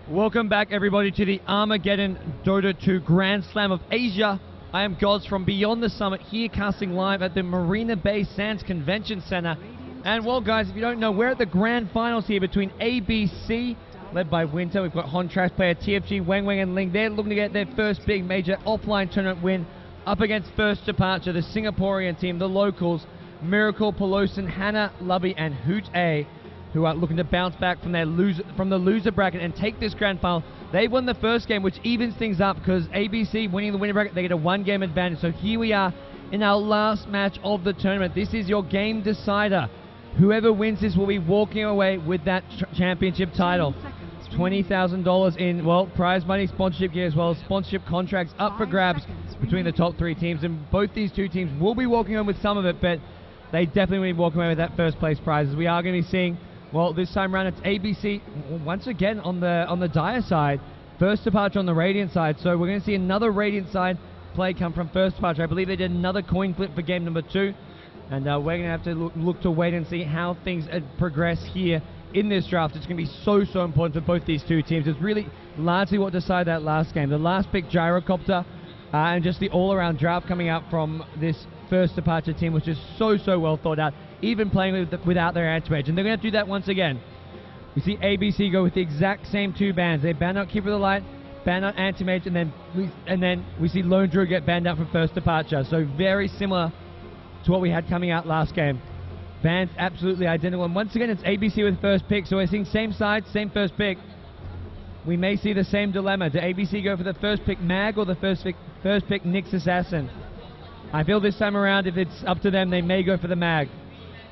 Welcome back, everybody, to the Armaggeddon Dota 2 Grand Slam of Asia. I am Gods from beyond the summit, here casting live at the Marina Bay Sands Convention Center. And well, guys, if you don't know, we're at the grand finals here between ABC, led by Winter. We've got Hontrash player TFG, Wang Wang, and Ling. They're looking to get their first big major offline tournament win up against First Departure, the Singaporean team, the locals, Miracle, Pelosin, Hannah, Lubby, and Hoot A, who are looking to bounce back from the loser bracket and take this grand final. They won the first game, which evens things up because ABC winning the winner bracket, they get a one-game advantage. So here we are in our last match of the tournament. This is your game decider. Whoever wins this will be walking away with that championship title. $20,000 in, well, prize money, sponsorship gear, as well as sponsorship contracts up for grabs between the top three teams. And both these two teams will be walking home with some of it, but they definitely will be walking away with that first place prize. As we are going to be seeing, well, this time around it's ABC once again on the Dire side, First Departure on the Radiant side. So we're going to see another Radiant side play come from First Departure. I believe they did another coin flip for game number 2, and we're going to have to look to wait and see how things progress here in this draft. It's going to be so important for both these two teams. It's really largely what decided that last game. The last pick, Gyrocopter, and just the all-around draft coming out from this First Departure team, which is so well thought out, even playing without their anti-mage. And they're going to do that once again. We see ABC go with the exact same two bans. They ban out Keeper of the Light, ban out anti-mage, and then we see Lone Druid get banned out from First Departure. So very similar to what we had coming out last game. Bans absolutely identical. And once again, it's ABC with first pick. So we're seeing same side, same first pick. We may see the same dilemma. Do ABC go for the first pick Mag or the first pick Nyx Assassin? I feel this time around, if it's up to them, they may go for the Mag.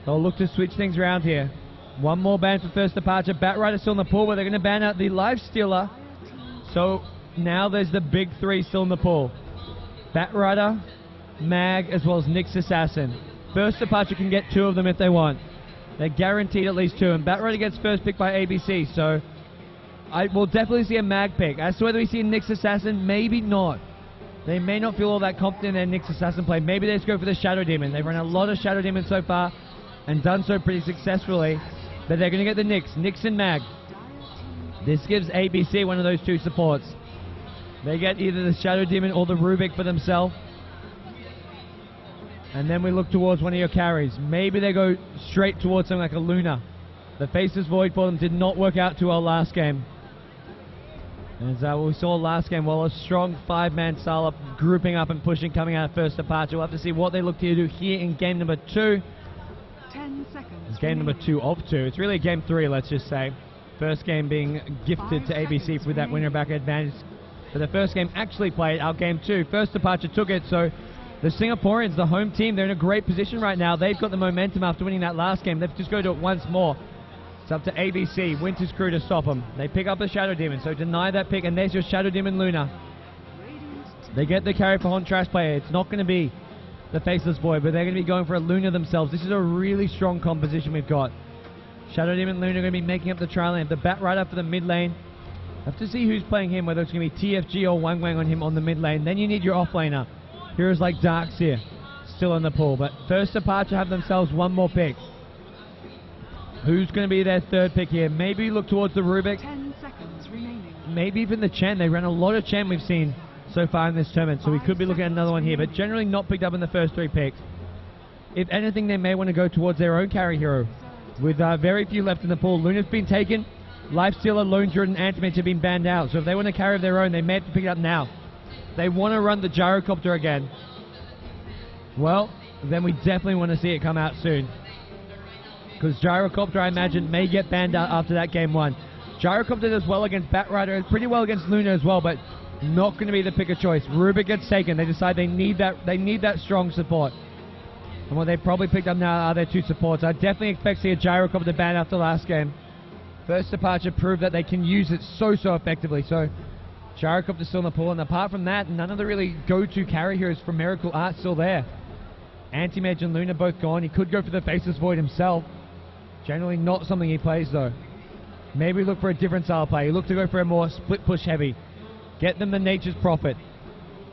They'll look to switch things around here. One more ban for First Departure. Batrider still in the pool, but they're going to ban out the Lifestealer. So now there's the big three still in the pool. Batrider, Mag, as well as Nyx Assassin. First Departure can get 2 of them if they want. They're guaranteed at least 2. And Batrider gets first pick by ABC, so I will definitely see a Mag pick. As to whether we see a Nyx Assassin, maybe not. They may not feel all that confident in their Nyx Assassin play. Maybe they just go for the Shadow Demon. They've run a lot of Shadow Demons so far and done so pretty successfully. But they're going to get the Nyx and Mag. This gives ABC one of those 2 supports. They get either the Shadow Demon or the Rubik for themselves. And then we look towards one of your carries. Maybe they go straight towards something like a Luna. The Faceless Void for them did not work out too well last game. As we saw last game, well, a strong 5-man style up, grouping up and pushing, coming out of First Departure. We'll have to see what they look to do here in game number 2. 10 seconds. It's game number 2 of 2. It's really game 3, let's just say. First game being gifted to ABC with that winner back advantage. But the first game actually played out game 2. First Departure took it, so the Singaporeans, the home team, they're in a great position right now. They've got the momentum after winning that last game. They've just got to do it once more. It's up to ABC, Winter's crew, to stop them. They pick up the Shadow Demon, so deny that pick, and there's your Shadow Demon Luna. They get the carry for Hontrash player. It's not going to be the Faceless Boy, but they're going to be going for a Luna themselves. This is a really strong composition we've got. Shadow Demon Luna are going to be making up the trial lane. The Batrider for the mid lane. Have to see who's playing him, whether it's going to be TFG or Wang Wang on him on the mid lane. Then you need your off laner. Heroes like Darkseer still in the pool, but First Departure have themselves one more pick. Who's going to be their third pick here? Maybe look towards the Rubik. 10 seconds remaining. Maybe even the Chen. They ran a lot of Chen we've seen so far in this tournament, so we could be looking at another one here, but generally not picked up in the first 3 picks. If anything, they may want to go towards their own carry hero. With very few left in the pool. Luna's been taken. Lifestealer, Lone Druid, and Antimage have been banned out, so if they want to carry of their own, they may have to pick it up now. They want to run the Gyrocopter again. Well, then we definitely want to see it come out soon. Because Gyrocopter, I imagine, may get banned out after that game 1. Gyrocopter does well against Batrider, pretty well against Luna as well, but not going to be the pick of choice. Rubik gets taken. They decide they need that strong support. And what they probably picked up now are their 2 supports. I definitely expect to see a Gyrocopter ban after last game. First Departure proved that they can use it so effectively. So Gyrocopter's still in the pool, and apart from that, none of the really go-to carry heroes from Miracle are still there. Anti-Mage and Luna both gone. He could go for the Faceless Void himself. Generally not something he plays though. Maybe look for a different style play. Look to go for a more split push heavy. Get them the Nature's Prophet.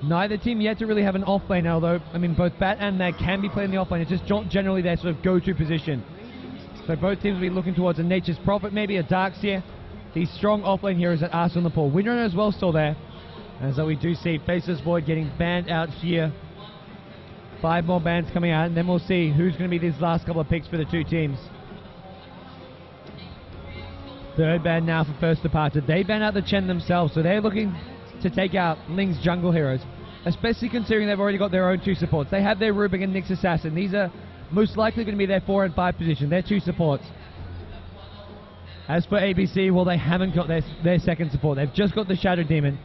Neither team yet to really have an off lane, although, I mean, both Bat and Mag can be playing the off lane. It's just not generally their sort of go-to position. So both teams will be looking towards a Nature's Prophet, maybe a Darkseer, these strong offlane heroes that are still in the pool. Windrunner as well still there. As we do see Faceless Void getting banned out here. 5 more bans coming out, and then we'll see who's going to be these last couple of picks for the two teams. Third ban now for First Departure. They ban out the Chen themselves, so they're looking to take out Ling's jungle heroes, especially considering they've already got their own 2 supports. They have their Rubik and Nyx Assassin. These are most likely going to be their 4 and 5 position, their 2 supports. As for ABC, well, they haven't got their second support. They've just got the Shadow Demon.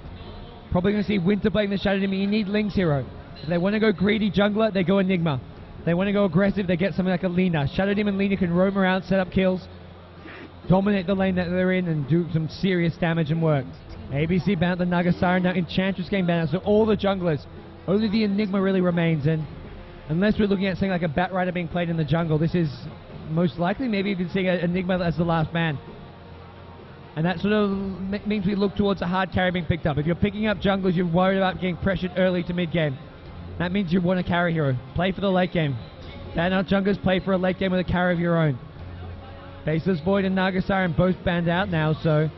Probably going to see Winter playing the Shadow Demon. You need Ling's hero. If they want to go greedy jungler, they go Enigma. If they want to go aggressive, they get something like a Lina. Shadow Demon Lina can roam around, set up kills, dominate the lane that they're in, and do some serious damage and work. ABC banned the Nagasara. Now Enchantress game banned, so all the junglers. Only the Enigma really remains, and unless we're looking at something like a Bat Rider being played in the jungle, this is most likely maybe even seeing an Enigma as the last ban. And that sort of means we look towards a hard carry being picked up. If you're picking up junglers, you're worried about getting pressured early to mid-game. That means you want a carry hero. Play for the late game. Ban out junglers, play for a late game with a carry of your own. Faceless Void and Nagasara both banned out now, so...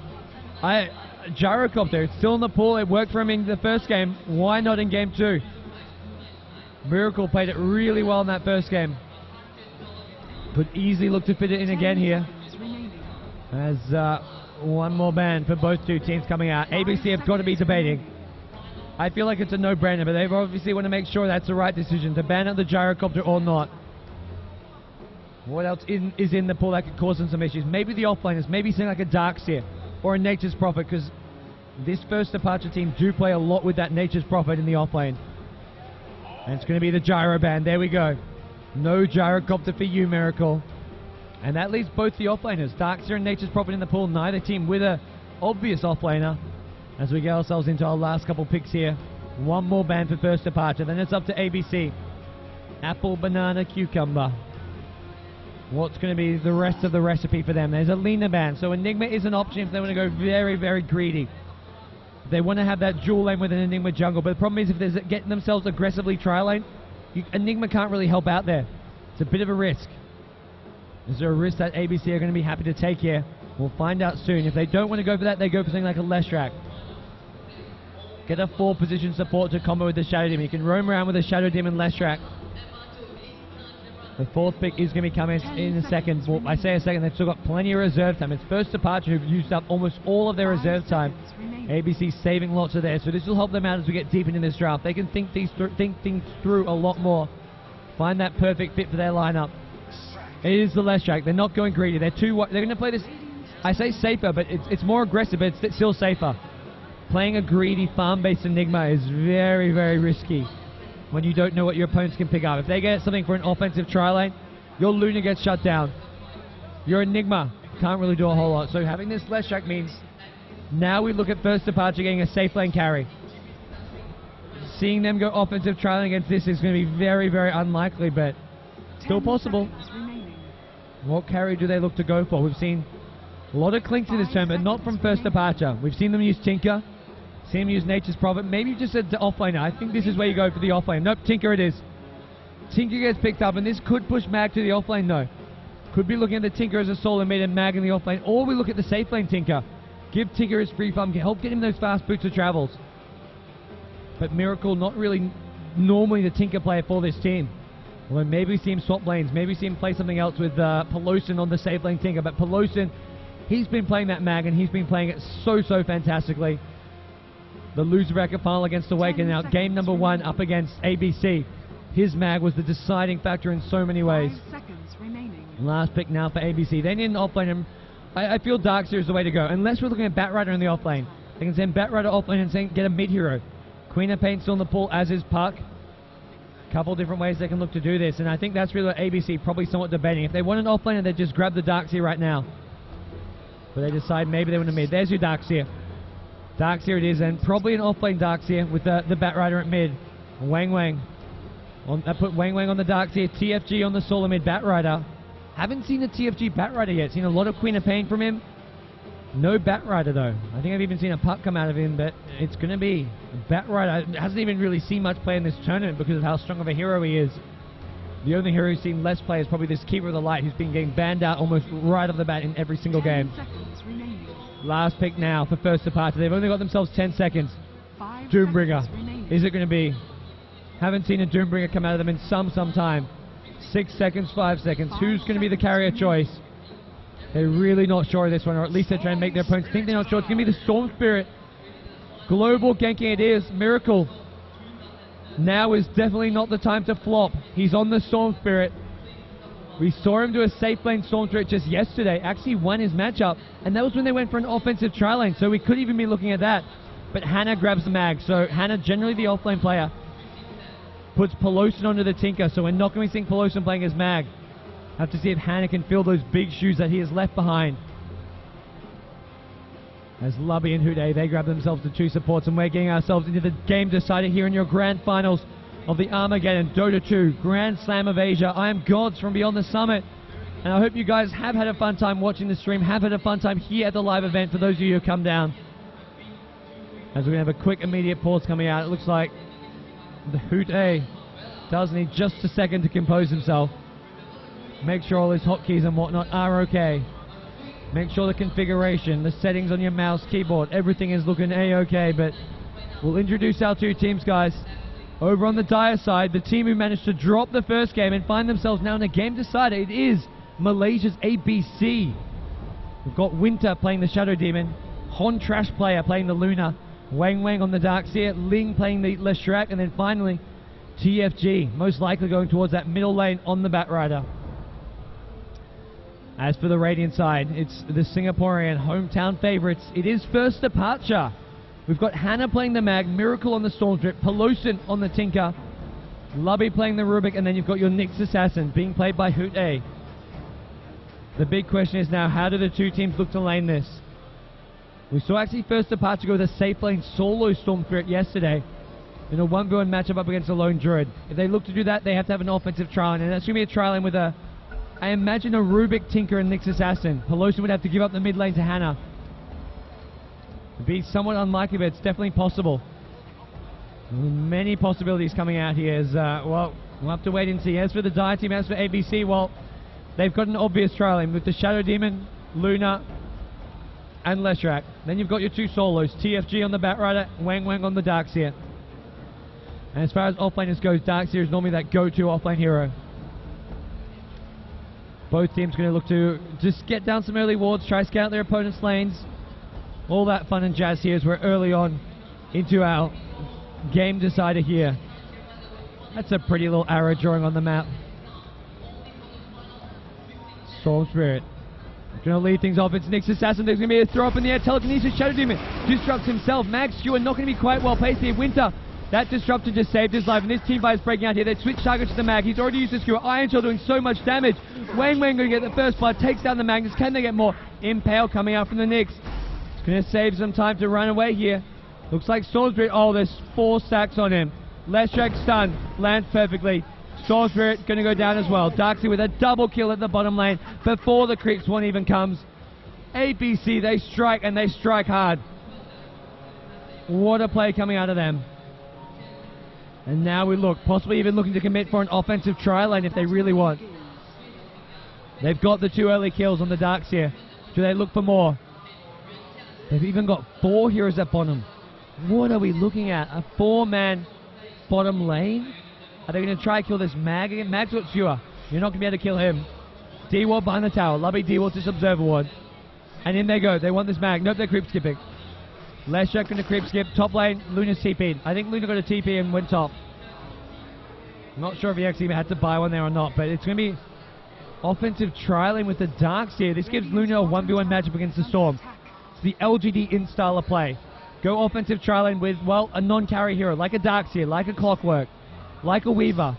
Gyrocopter, it's still in the pool. It worked for him in the first game. Why not in game 2? Miracle played it really well in that first game. Could easily look to fit it in again here. As one more ban for both two teams coming out. ABC have got to be debating. I feel like it's a no-brainer, but they obviously want to make sure that's the right decision, to ban out the Gyrocopter or not. What else is in the pool that could cause them some issues? Maybe the offlaners, maybe something like a Darkseer or a Nature's Prophet, because this First Departure team do play a lot with that Nature's Prophet in the offlane. And it's going to be the Gyro ban. There we go. No Gyrocopter for you, Miracle. And that leaves both the offlaners, Darkseer and Nature's Prophet, in the pool. Neither team with a obvious offlaner. As we get ourselves into our last couple picks here. One more ban for First Departure. Then it's up to ABC. Apple, banana, cucumber. What's going to be the rest of the recipe for them? There's a Lina ban. So Enigma is an option if they want to go very, very greedy. They want to have that dual lane with an Enigma jungle. But the problem is if they're getting themselves aggressively tri-lane, Enigma can't really help out there. It's a bit of a risk. Is there a risk that ABC are going to be happy to take here? We'll find out soon. If they don't want to go for that, they go for something like a Leshrac. Get a 4-position support to combo with the Shadow Demon. You can roam around with a Shadow Demon Leshrac. The 4th pick is going to be coming in a second. Well, I say a second, they've still got plenty of reserve time. It's First Departure who've used up almost all of their reserve time. ABC saving lots of theirs, so this will help them out as we get deep into this draft. They can think things through a lot more. Find that perfect fit for their lineup. It is the Leshrac. They're not going greedy. They're going to play this, I say safer, but it's more aggressive, but it's still safer. Playing a greedy farm-based Enigma is very, very risky when you don't know what your opponents can pick up. If they get something for an offensive tri-lane, your Luna gets shut down. Your Enigma can't really do a whole lot. So having this Leshrac means now we look at First Departure getting a safe lane carry. Seeing them go offensive tri-lane against this is going to be very, very unlikely, but still possible. What carry do they look to go for? We've seen a lot of Clinks in this turn, but not from First Departure. We've seen them use Tinker. See him use Nature's Prophet. Maybe just an offlaner. I think this is where you go for the offlane. Nope, Tinker it is. Tinker gets picked up, and this could push Mag to the offlane, though. Could be looking at the Tinker as a solo mid and Mag in the offlane, or we look at the safe lane Tinker. Give Tinker his free farm, help get him those fast boots of travels. But Miracle, not really normally the Tinker player for this team. Well, maybe we see him swap lanes. Maybe we see him play something else with Pelosin on the safe lane Tinker. But Pelosin, he's been playing that Mag, and he's been playing it so fantastically. The loser bracket final against Awaken. Now game number 1 up against ABC. His Mag was the deciding factor in so many ways. 5 seconds remaining. Last pick now for ABC. They need an offlane, and I feel Darkseer is the way to go. Unless we're looking at Bat Rider in the offlane. They can send Bat Rider offlane and get a mid hero. Queen of Pain still in the pool, as is Puck. Couple different ways they can look to do this, and I think that's really what ABC probably somewhat debating. If they want an offlaner, they just grab the Darkseer right now. But they decide maybe they want a mid. There's your Darkseer. Darkseer it is, and probably an offlane Darkseer with the Bat Rider at mid. Wang Wang. I put Wang Wang on the Darkseer, TFG on the solo mid Bat Rider. Haven't seen a TFG Bat Rider yet. Seen a lot of Queen of Pain from him. No Bat Rider though. I think I've even seen a puck come out of him, but it's going to be Bat Rider. Hasn't even really seen much play in this tournament because of how strong of a hero he is. The only hero who's seen less play is probably this Keeper of the Light, who's been getting banned out almost right off the bat in every single game. 10 seconds remaining. Last pick now for first departure. They've only got themselves 10 seconds. 5 Doombringer. seconds remaining. Is it going to be? Haven't seen a Doombringer come out of them in some time. 6 seconds, 5 seconds. Who's going to be the carrier choice? They're really not sure of this one, or at least they're trying to make their opponents think they're not sure. It's going to be the Storm Spirit. Global ganking it is. Miracle. Now is definitely not the time to flop. He's on the Storm Spirit. We saw him do a safe lane Storm Spirit just yesterday. Actually won his matchup. And that was when they went for an offensive tri lane. So we could even be looking at that. But Hannah grabs the mag. So Hannah, generally the offlane player, puts Pelosin onto the Tinker. So we're not going to be seeing Pelosin playing as mag. Have to see if Hannah can fill those big shoes that he has left behind. As Lubby and Hude, they grab themselves the 2 supports, and we're getting ourselves into the game decider here in your grand finals of the Armaggeddon Dota 2 Grand Slam of Asia. I am Gods from Beyond the Summit, and I hope you guys have had a fun time watching the stream, have had a fun time here at the live event for those of you who come down. As we're going to have a quick immediate pause coming out, it looks like the Hude does need just a second to compose himself. Make sure all his hotkeys and whatnot are okay. Make sure the configuration, the settings on your mouse, keyboard, everything is looking A-okay, but we'll introduce our 2 teams, guys. Over on the Dire side, the team who managed to drop the first game and find themselves now in a game decider, it is Malaysia's ABC. We've got Winter playing the Shadow Demon, Hon Trash player playing the Luna, Wang Wang on the Darkseer, Ling playing the Leshrac, and then finally TFG, most likely going towards that middle lane on the Batrider. As for the Radiant side, it's the Singaporean hometown favorites. It is first departure. We've got Hannah playing the Mag, Miracle on the Stormtrip, Pelosin on the Tinker, Lubby playing the Rubik, and then you've got your Nyx Assassin being played by Hoot A. The big question is now, how do the 2 teams look to lane this? We saw actually first departure go with a safe lane solo Storm Spirit yesterday in a 1v1 matchup up against a lone Druid. If they look to do that, they have to have an offensive trial, and that's going to be a trial lane with a, I imagine, a Rubik, Tinker, and Nyx Assassin. Pelosin would have to give up the mid lane to Hannah. It'd be somewhat unlikely, but it's definitely possible. Many possibilities coming out here. As, well, we'll have to wait and see. As for the Dire team, as for ABC, well, they've got an obvious trial lane with the Shadow Demon, Luna, and Leshrac. Then you've got your 2 solos, TFG on the Batrider, Wang Wang on the Darkseer. And as far as offlaners goes, Darkseer is normally that go-to offlane hero. Both teams going to look to just get down some early wards, try to scout their opponent's lanes. All that fun and jazz here as we're early on into our game decider here. That's a pretty little arrow drawing on the map. Storm Spirit going to lead things off. It's Nyx Assassin. There's going to be a throw up in the air. Telekinesis, Shadow Demon disrupts himself. Mag Skewer not going to be quite well placed here. Winter, that disruptor just saved his life, and this team fight is breaking out here. They switch targets to the Mag. He's already used the Skewer. Iron Shell doing so much damage. Wang Wang going to get the first blood, takes down the Magnus. Can they get more? Impale coming out from the Nyx. It's going to save some time to run away here. Looks like Storm Spirit. Oh, there's 4 stacks on him. Leshrac stun, lands perfectly. Storm Spirit going to go down as well. Darkseer with a double kill at the bottom lane before the creep swan even comes. ABC, they strike, and they strike hard. What a play coming out of them. And now we look, possibly even looking to commit for an offensive tri lane if they really want. They've got the 2 early kills on the Darkseer. Do they look for more? They've even got 4 heroes at bottom. What are we looking at? A 4-man bottom lane? Are they going to try to kill this Mag again? Mag's got Skewer. You're not going to be able to kill him. D-Ward behind the tower. Lubby D-Ward to Observer Ward. And in they go. They want this Mag. Nope, they're creep skipping. Leshrac going to creep skip. Top lane, Luna's TP'd. I think Luna got a TP and went top. I'm not sure if he actually had to buy one there or not, but it's going to be offensive trialing with the Darkseer. This gives Luna a 1v1 matchup against the Storm. It's the LGD in style of play. Go offensive trialing with, well, a non-carry hero, like a Darkseer, like a Clockwork, like a Weaver.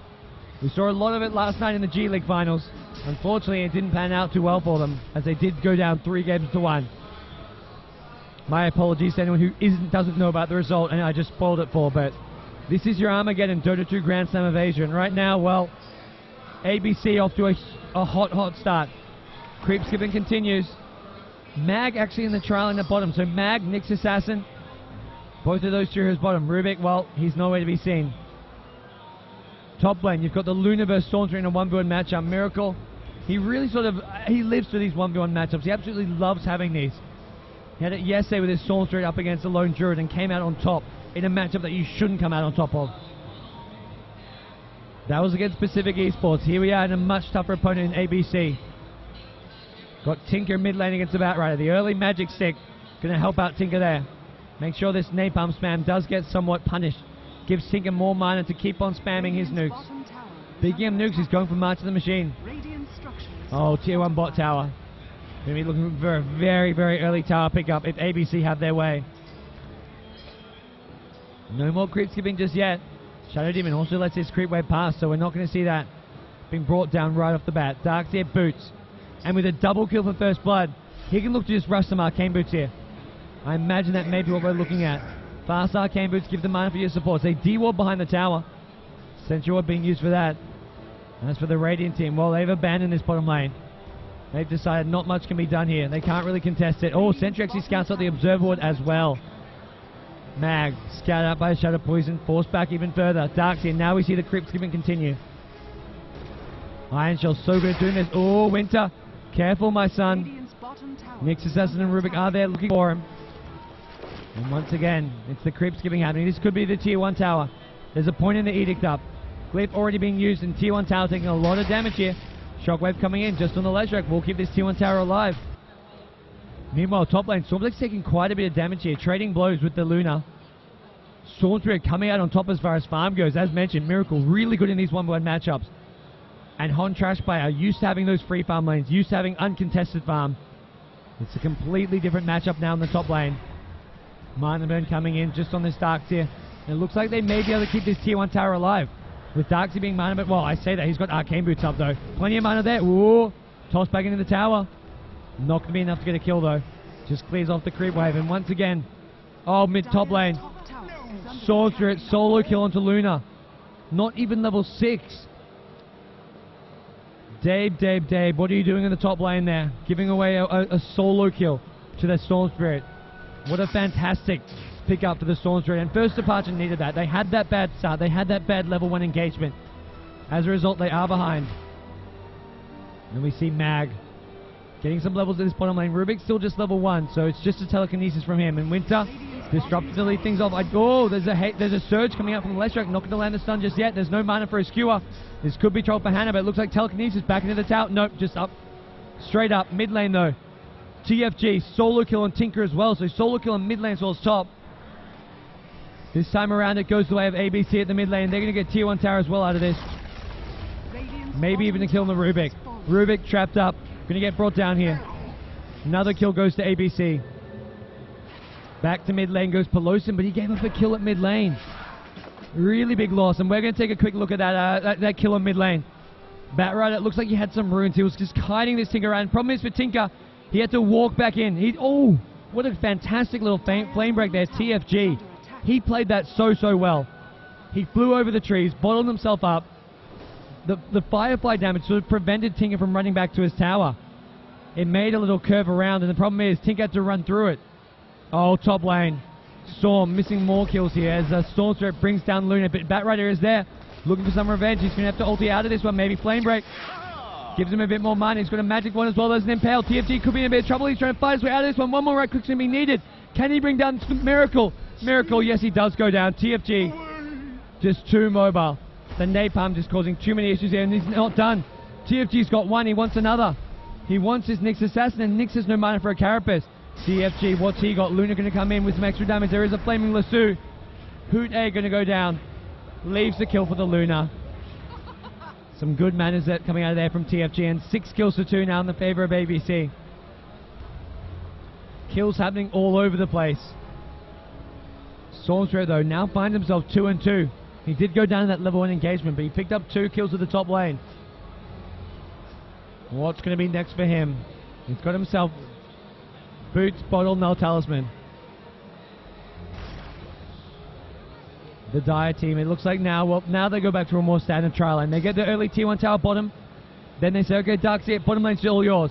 We saw a lot of it last night in the G League finals. Unfortunately, it didn't pan out too well for them, as they did go down 3-1. My apologies to anyone who doesn't know about the result, and I just spoiled it for, but this is your Armaggeddon Dota 2 Grand Slam of Asia, and right now, well, ABC off to a hot start. Creep skipping continues. Mag actually in the trial in the bottom, so Mag, Nyx Assassin, both of those 2 heroes bottom. Rubik, well, he's nowhere to be seen. Top lane, you've got the Luna versus Storm in a 1v1 matchup. Miracle, he really he lives for these 1v1 matchups. He absolutely loves having these. He had it yesterday with his Storm Spirit up against the Lone Druid and came out on top in a matchup that you shouldn't come out on top of. That was against Pacific Esports. Here we are in a much tougher opponent in ABC. Got Tinker mid lane against the Batrider. The early magic stick going to help out Tinker there. Make sure this napalm spam does get somewhat punished. Gives Tinker more mana to keep on spamming his nukes. Speaking of nukes, he's going for March of the Machine. Oh, tier 1 bot tower. Going to be looking for a very, very early tower pickup if ABC have their way. No more creep skipping just yet. Shadow Demon also lets his creep wave pass, so we're not going to see that being brought down right off the bat. Darkseer boots. And with a double kill for first blood, he can look to just rush some arcane boots here. I imagine that may be what we're looking at. Fast arcane boots give the mana for your supports. They D-ward behind the tower. Sentry Ward being used for that. As for the Radiant team, well, they've abandoned this bottom lane. They've decided not much can be done here. They can't really contest it. Oh, Sentry actually scouts out the Observer Ward as well. Mag, scouted out by a Shadow Poison, forced back even further. Darkseer, now we see the creep skipping continue. Iron Shell so good at doing this. Oh, Winter, careful my son. Nyx, Assassin and Rubik are there looking for him. And once again, it's the creep skipping happening. This could be the tier 1 tower. There's a point in the Edict up. Glyph already being used in tier 1 tower, taking a lot of damage here. Shockwave coming in just on the ledge rack. We'll keep this tier 1 tower alive. Meanwhile, top lane, Stormblade's taking quite a bit of damage here, trading blows with the Luna. Storm Spirit coming out on top as far as farm goes. As mentioned, Miracle really good in these 1v1 matchups. And Hon Trash Player used to having those free farm lanes, used to having uncontested farm. It's a completely different matchup now in the top lane. Mana Burn coming in just on this Darkseer. And it looks like they may be able to keep this tier 1 tower alive. With Darkseer being mana, but well, I say that, he's got arcane boots up though. Plenty of mana there. Ooh, toss back into the tower. Not going to be enough to get a kill though. Just clears off the creep wave. And once again, oh, mid top lane. Sword Spirit solo kill onto Luna. Not even level 6. Dave, what are you doing in the top lane there? Giving away a solo kill to the Storm Spirit. What a fantastic pick up for the Storm Spirit. And First Departure needed that. They had that bad start. They had that bad level 1 engagement. As a result, they are behind. And we see Mag getting some levels in this bottom lane. Rubik's still just level 1, so it's just a telekinesis from him. And Winter, disruptive to lead things off. Oh, there's a surge coming out from the left track. Not going to land the stun just yet. There's no mana for a skewer. This could be trolled for Hannah, but it looks like telekinesis back into the tower. Nope, just up. Straight up. Mid lane, though. TFG, solo kill on Tinker as well. So solo kill on mid lane as well as top. This time around, it goes the way of ABC at the mid lane. They're going to get tier 1 tower as well out of this. Maybe even a kill on the Rubik. Rubik trapped up. Going to get brought down here. Another kill goes to ABC. Back to mid lane goes Pelosin, but he gave up a kill at mid lane. Really big loss, and we're going to take a quick look at that kill on mid lane. Batrider, it looks like he had some runes. He was just kiting this Tinker around. Problem is for Tinker, he had to walk back in. Oh, what a fantastic little flame break there, TFG. He played that so well. He flew over the trees, bottled himself up. The Firefly damage sort of prevented Tinker from running back to his tower. It made a little curve around, and the problem is Tinker had to run through it. Oh, top lane. Storm missing more kills here as Storm Spirit brings down Luna, but Batrider is there looking for some revenge. He's going to have to ulti out of this one, maybe Flame Break. Gives him a bit more mana. He's got a magic one as well as an Impale. TFG could be in a bit of trouble. He's trying to fight his way out of this one. One more right click's going to be needed. Can he bring down Miracle? Miracle, yes, he does go down. TFG just too mobile. The napalm just causing too many issues here, and he's not done. TFG's got one. He wants another. He wants his Nyx Assassin, and Nyx has no mana for a Carapace. TFG, what's he got? Luna going to come in with some extra damage. There is a Flaming Lasso. Hoot A going to go down. Leaves the kill for the Luna. Some good manners that coming out of there from TFG, and 6 kills to 2 now in the favor of ABC. Kills happening all over the place. Storm Spirit, though, now finds himself 2-2. He did go down in that level 1 engagement, but he picked up 2 kills at the top lane. What's going to be next for him? He's got himself Boots, Bottle, Null Talisman. The Dire team, it looks like now they go back to a more standard trial lane. They get the early tier 1 tower bottom. Then they say, okay, Darkseer, bottom lane's all yours.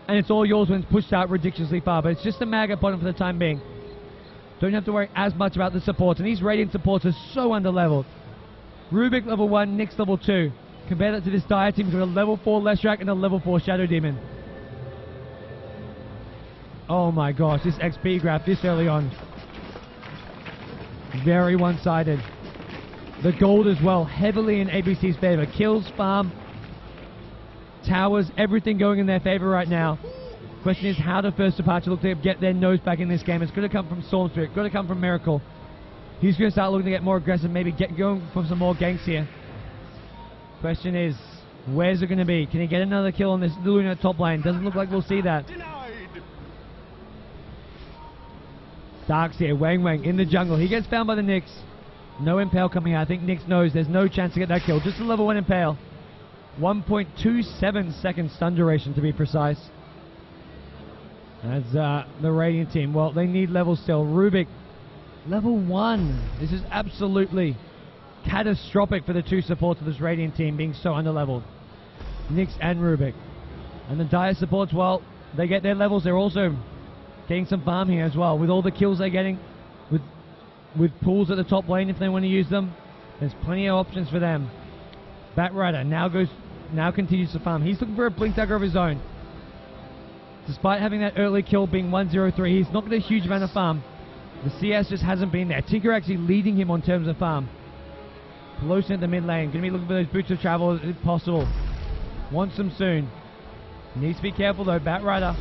And it's all yours when it's pushed out ridiculously far. But it's just a mag at bottom for the time being. Don't have to worry as much about the supports. And these Radiant supports are so underleveled. Rubik level 1, Nyx level 2. Compare that to this Dire team with a level 4 Leshrac and a level 4 Shadow Demon. Oh my gosh, this XP graph this early on. Very one-sided. The gold as well, heavily in ABC's favor. Kills, farm, towers, everything going in their favor right now. Question is, how does First Departure look to get their nose back in this game? It's going to come from Storm Spirit, going to come from Miracle. He's going to start looking to get more aggressive, maybe get going for some more ganks here. Question is, where's it going to be? Can he get another kill on this Luna top lane? Doesn't look like we'll see that. Dark's here, Wang in the jungle. He gets found by the Nyx. No Impale coming out. I think Nyx knows there's no chance to get that kill. Just a level 1 Impale. 1.27 second stun duration to be precise. As the Radiant team, well, they need levels still. Rubik, level 1. This is absolutely catastrophic for the two supports of this Radiant team being so underleveled. Nyx and Rubik. And the Dire supports, well, they get their levels. They're also getting some farm here as well. With all the kills they're getting, with pools at the top lane if they want to use them, there's plenty of options for them. Batrider now continues to farm. He's looking for a blink dagger of his own. Despite having that early kill being 103, he's not got a huge amount of farm. The CS just hasn't been there. Tinker actually leading him on terms of farm. Pelosi at the mid lane. Going to be looking for those boots of travel if possible. Wants them soon. Needs to be careful though. Batrider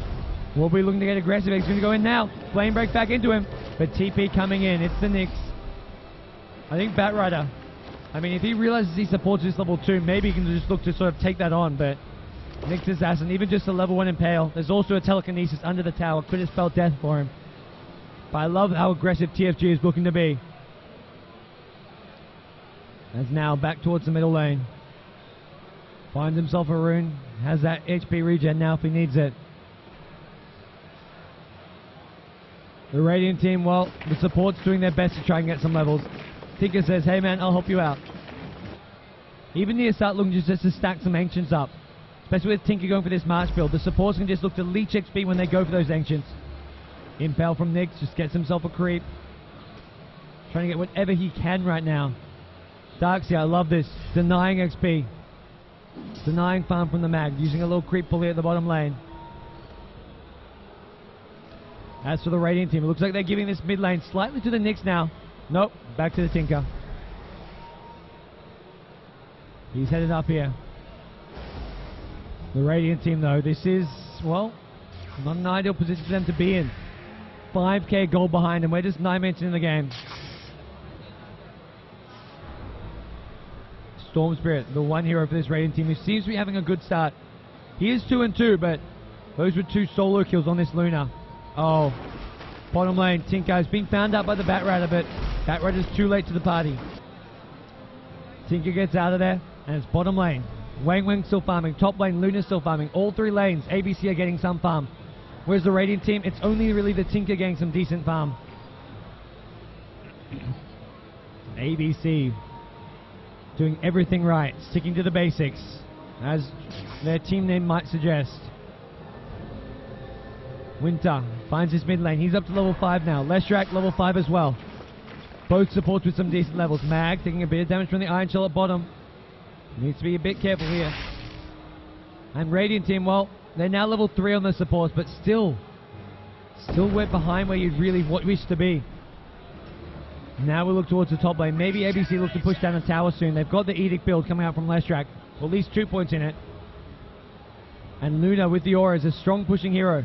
will be looking to get aggressive. He's going to go in now. Flame break back into him. But TP coming in. It's the Nyx. I think Batrider, I mean, if he realizes he supports this level 2, maybe he can just look to sort of take that on. But Nyx Assassin, even just a level 1 Impale. There's also a telekinesis under the tower. Could have spelled death for him. But I love how aggressive TFG is looking to be. As now back towards the middle lane. Finds himself a rune. Has that HP regen now if he needs it. The Radiant team, well, the support's doing their best to try and get some levels. Tinker says, hey man, I'll help you out. Even the start looking just to stack some Ancients up. Especially with Tinker going for this March build. The supports can just look to leech XP when they go for those Ancients. Impale from Nyx just gets himself a creep. Trying to get whatever he can right now. Darkseer, I love this. Denying XP. Denying farm from the mag. Using a little creep pulley at the bottom lane. As for the Radiant team, it looks like they're giving this mid lane slightly to the Nyx now. Nope, back to the Tinker. He's headed up here. The Radiant team though, this is, well, not an ideal position for them to be in. 5k gold behind him. We're just 9 minutes in the game. Storm Spirit, the one hero for this Radiant team, who seems to be having a good start. He is 2-2, but those were 2 solo kills on this Luna. Oh, bottom lane, Tinker has been found out by the Batrider, but Batrider's too late to the party. Tinker gets out of there, and it's bottom lane. Wang still farming, top lane, Luna's still farming. All 3 lanes, ABC are getting some farm. Whereas the Radiant team, it's only really the Tinker getting some decent farm. ABC doing everything right, sticking to the basics, as their team name might suggest. Winter finds his mid lane. He's up to level 5 now. Leshrac level 5 as well. Both supports with some decent levels. Mag taking a bit of damage from the Iron Shell at bottom. Needs to be a bit careful here. And Radiant team, well, they're now level 3 on the supports, but still went behind where you'd really wish to be. Now we look towards the top lane. Maybe ABC looks to push down the tower soon. They've got the Edict build coming out from Leshrac. At least 2 points in it. And Luna with the aura is a strong pushing hero.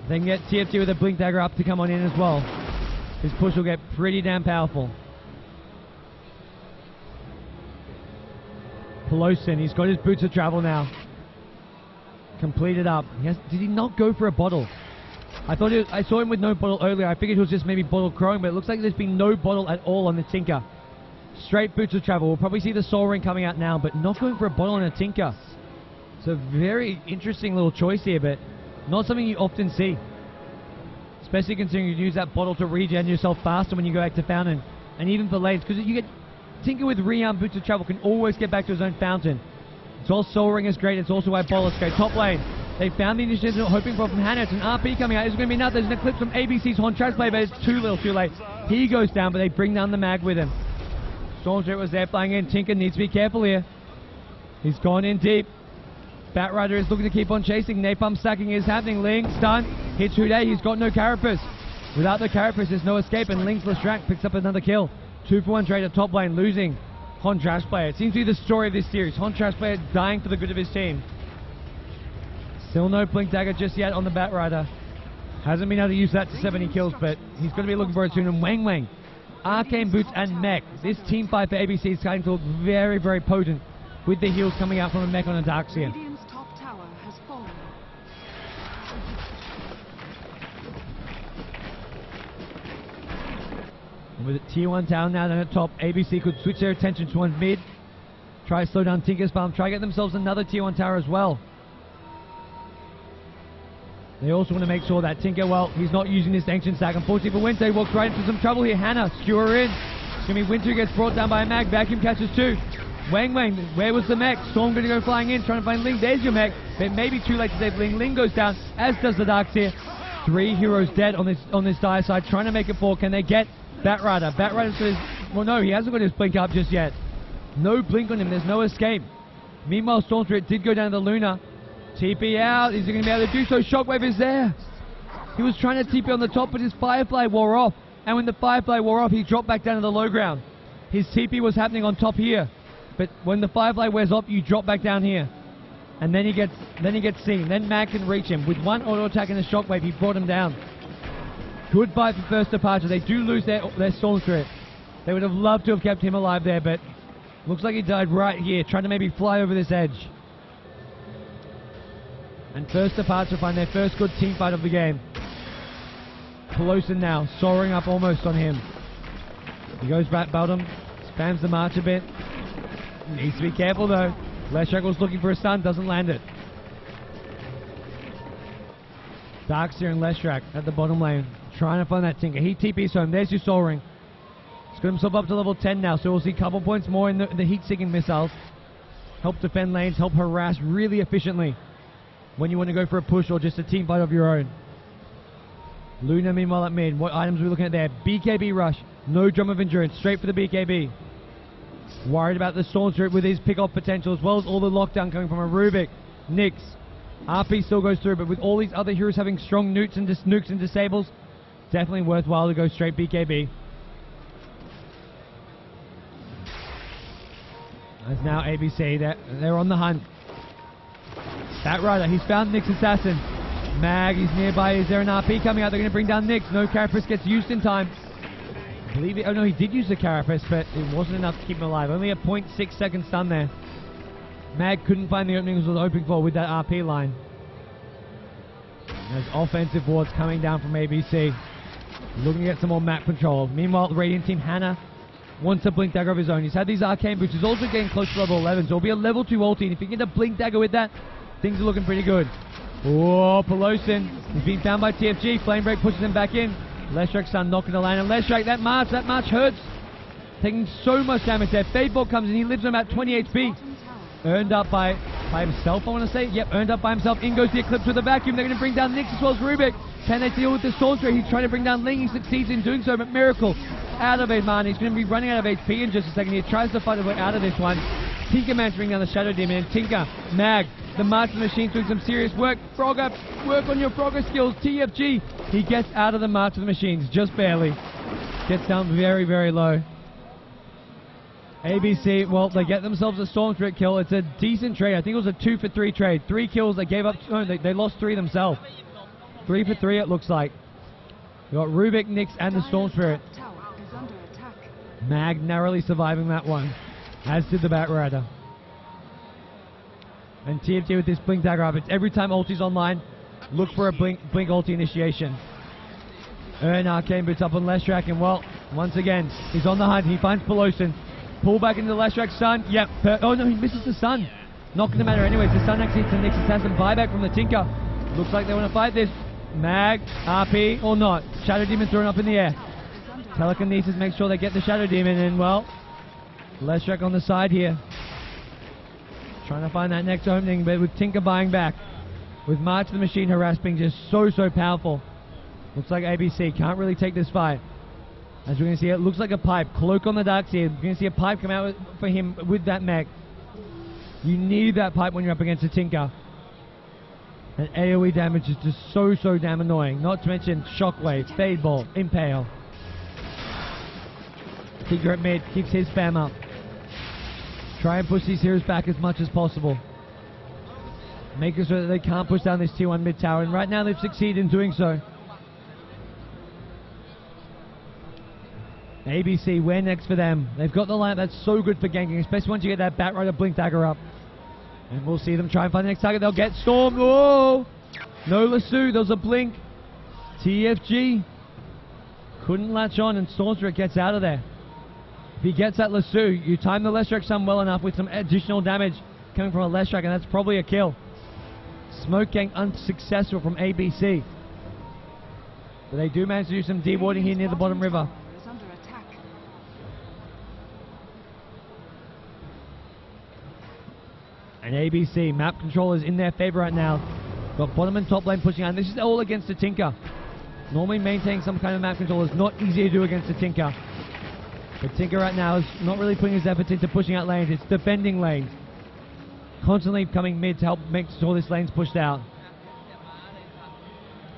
They can get TFT with a blink dagger up to come on in as well. His push will get pretty damn powerful. Pelosi, he's got his boots of travel now. Completed up. Did he not go for a bottle? I saw him with no bottle earlier. I figured it was just maybe bottle crowing, but it looks like there's been no bottle at all on the Tinker. Straight boots of travel. We'll probably see the Soul Ring coming out now, but not going for a bottle on a Tinker. It's a very interesting little choice here, but not something you often see. Especially considering you use that bottle to regen yourself faster when you go back to Fountain. And even for lanes, because you get Tinker with rearm boots of travel can always get back to his own Fountain. It's all Soul Ring is great, it's also why Bottle is great. Top lane, they found the initiative they're hoping for from Hannah. It's an RP coming out, it's going to be nuts. There's an Eclipse from ABC's Horn Transplay, but it's too little too late. He goes down, but they bring down the mag with him. Stormstreet was there flying in. Tinker needs to be careful here. He's gone in deep. Batrider is looking to keep on chasing. Napalm stacking is happening. Ling, stun. Hits Houdet, he's got no carapace. Without the carapace, there's no escape, and Ling's Lestrak picks up another kill. 2-for-1 trade at top lane, losing Hon Trash Player. It seems to be the story of this series. Hon Trash Player dying for the good of his team. Still no Blink Dagger just yet on the Batrider. Hasn't been able to use that to 70 kills, but he's going to be looking for it soon. And Wang Wang, Arcane Boots and Mech. This team fight for ABC is starting to look very, very potent with the heals coming out from a Mech on a Darkseer. Radiant's top tower has fallen. And with a tier 1 tower now down at top, ABC could switch their attention towards mid. Try to slow down Tinker's farm. Try to get themselves another tier 1 tower as well. They also want to make sure that Tinker, well, he's not using this ancient stack. Unfortunately for Winter, he walks right into some trouble here. Hannah, skewer in. It's going to be Winter who gets brought down by a mag. Vacuum catches 2. Wang Wang, where was the mech? Storm going to go flying in, trying to find Ling. There's your mech. But maybe too late to save Ling. Ling goes down, as does the Darkseer. 3 heroes dead on this dire side, trying to make it 4. Can they get Batrider? Batrider's got his... Well, no, he hasn't got his blink up just yet. No blink on him. There's no escape. Meanwhile, Storm Spirit did go down to the Luna. TP out. Is he going to be able to do so? Shockwave is there. He was trying to TP on the top, but his Firefly wore off. And when the Firefly wore off, he dropped back down to the low ground. His TP was happening on top here. But when the Firefly wears off, you drop back down here. And then he gets seen. Then Mag can reach him. With one auto attack and a Shockwave, he brought him down. Good fight for first departure. They do lose their Storm Spirit. They would have loved to have kept him alive there, but looks like he died right here, trying to maybe fly over this edge. And first departure find their first good team fight of the game. Pelosin now, soaring up almost on him. He goes back bottom, spams the march a bit. Needs to be careful though. Leshak was looking for a stun, doesn't land it. Darkseer and Leshak at the bottom lane, trying to find that Tinker. He TP's home, there's your Soul Ring. He's got himself up to level 10 now, so we'll see a couple points more in the heat-seeking missiles. Help defend lanes, help harass really efficiently when you want to go for a push or just a team fight of your own. Luna meanwhile at mid. What items are we looking at there? BKB rush. No Drum of Endurance. Straight for the BKB. Worried about the Storm Spirit with his pick-off potential, as well as all the lockdown coming from a Rubik. Nyx. RP still goes through, but with all these other heroes having strong nukes and disables, definitely worthwhile to go straight BKB. As now ABC, they're on the hunt. Batrider, he's found Nyx Assassin. Mag, he's nearby. Is there an RP coming out? They're going to bring down Nyx. No carapace gets used in time. I believe it. Oh no, he did use the carapace, but it wasn't enough to keep him alive. Only a 0.6 second stun there. Mag couldn't find the openings he was hoping for with that RP line. There's offensive wards coming down from ABC. Looking to get some more map control. Meanwhile, the Radiant team, Hannah, wants a Blink Dagger of his own. He's had these Arcane Boots. He's also getting close to level 11, so it'll be a level 2 ulti. And if you get a Blink Dagger with that, things are looking pretty good. Oh, Pelosin. He's been found by TFG. Flame Break pushes him back in. Leshrak's son knocking the lane. And Leshrak, that march hurts. Taking so much damage there. Fadeball comes in. He lives on about 20 HP. Earned up by himself, I want to say. Yep, earned up by himself. In goes the Eclipse with a vacuum. They're going to bring down Nyx as well as Rubik. Can they deal with the Storm Spirit? He's trying to bring down Ling. He succeeds in doing so, but Miracle out of it, man. He's going to be running out of HP in just a second. He tries to fight his way out of this one. Tinkerman's bringing down the Shadow Demon. And Tinker, Mag, the Master Machine doing some serious work. Frogger, work on your Frogger skills. TFG, he gets out of the March of the Machines, just barely. Gets down very, very low. ABC, well, they get themselves a Storm Spirit kill. It's a decent trade. I think it was a 2-for-3 trade. 3 kills. They gave up. Oh, they lost 3 themselves. 3 for 3, it looks like. You got Rubik, Nyx, and the Storm Spirit. Mag narrowly surviving that one, as did the Batrider. And TFT with this Blink Dagger up. It's every time ulti's online, look for a Blink ulti initiation. Earn Arcane Boots up on Leshrak, and well, once again, he's on the hunt. He finds Pelosin. Pull back into the Leshrak stun. Yep. Oh no, he misses the stun. Not going to matter anyways. The stun actually hits the Nyx Assassin. Buyback from the Tinker. Looks like they want to fight this. Mag, RP, or not. Shadow Demon thrown up in the air. Telekinesis makes sure they get the Shadow Demon, and well, Leshrak on the side here. Trying to find that next opening, but with Tinker buying back. With March the Machine harass being just so powerful. Looks like ABC can't really take this fight. As we're going to see, it looks like a pipe. Cloak on the Darkseer. We're going to see a pipe come out for him with that mech. You need that pipe when you're up against a Tinker. And AoE damage is just so damn annoying. Not to mention Shockwave, Fade Ball, Impale. Tinker at mid, keeps his spam up. Try and push these heroes back as much as possible. Make it so that they can't push down this tier 1 mid tower, and right now they've succeeded in doing so. ABC, where next for them? They've got the lineup that's so good for ganking, especially once you get that Batrider Blink Dagger up. And we'll see them try and find the next target. They'll get Storm. Whoa! No Lasso, there's a blink. TFG couldn't latch on, and Stormstrick gets out of there. If he gets that Lasso, you time the Leshrac Sun well enough with some additional damage coming from a Leshrac, and that's probably a kill. Smoke Gang unsuccessful from ABC. But they do manage to do some dewarding here near the bottom river. And ABC, map control is in their favor right now. Got bottom and top lane pushing out. And this is all against the Tinker. Normally maintaining some kind of map control is not easy to do against the Tinker. But Tinker right now is not really putting his efforts into pushing out lanes. It's defending lanes. Constantly coming mid to help make sure this lane's pushed out.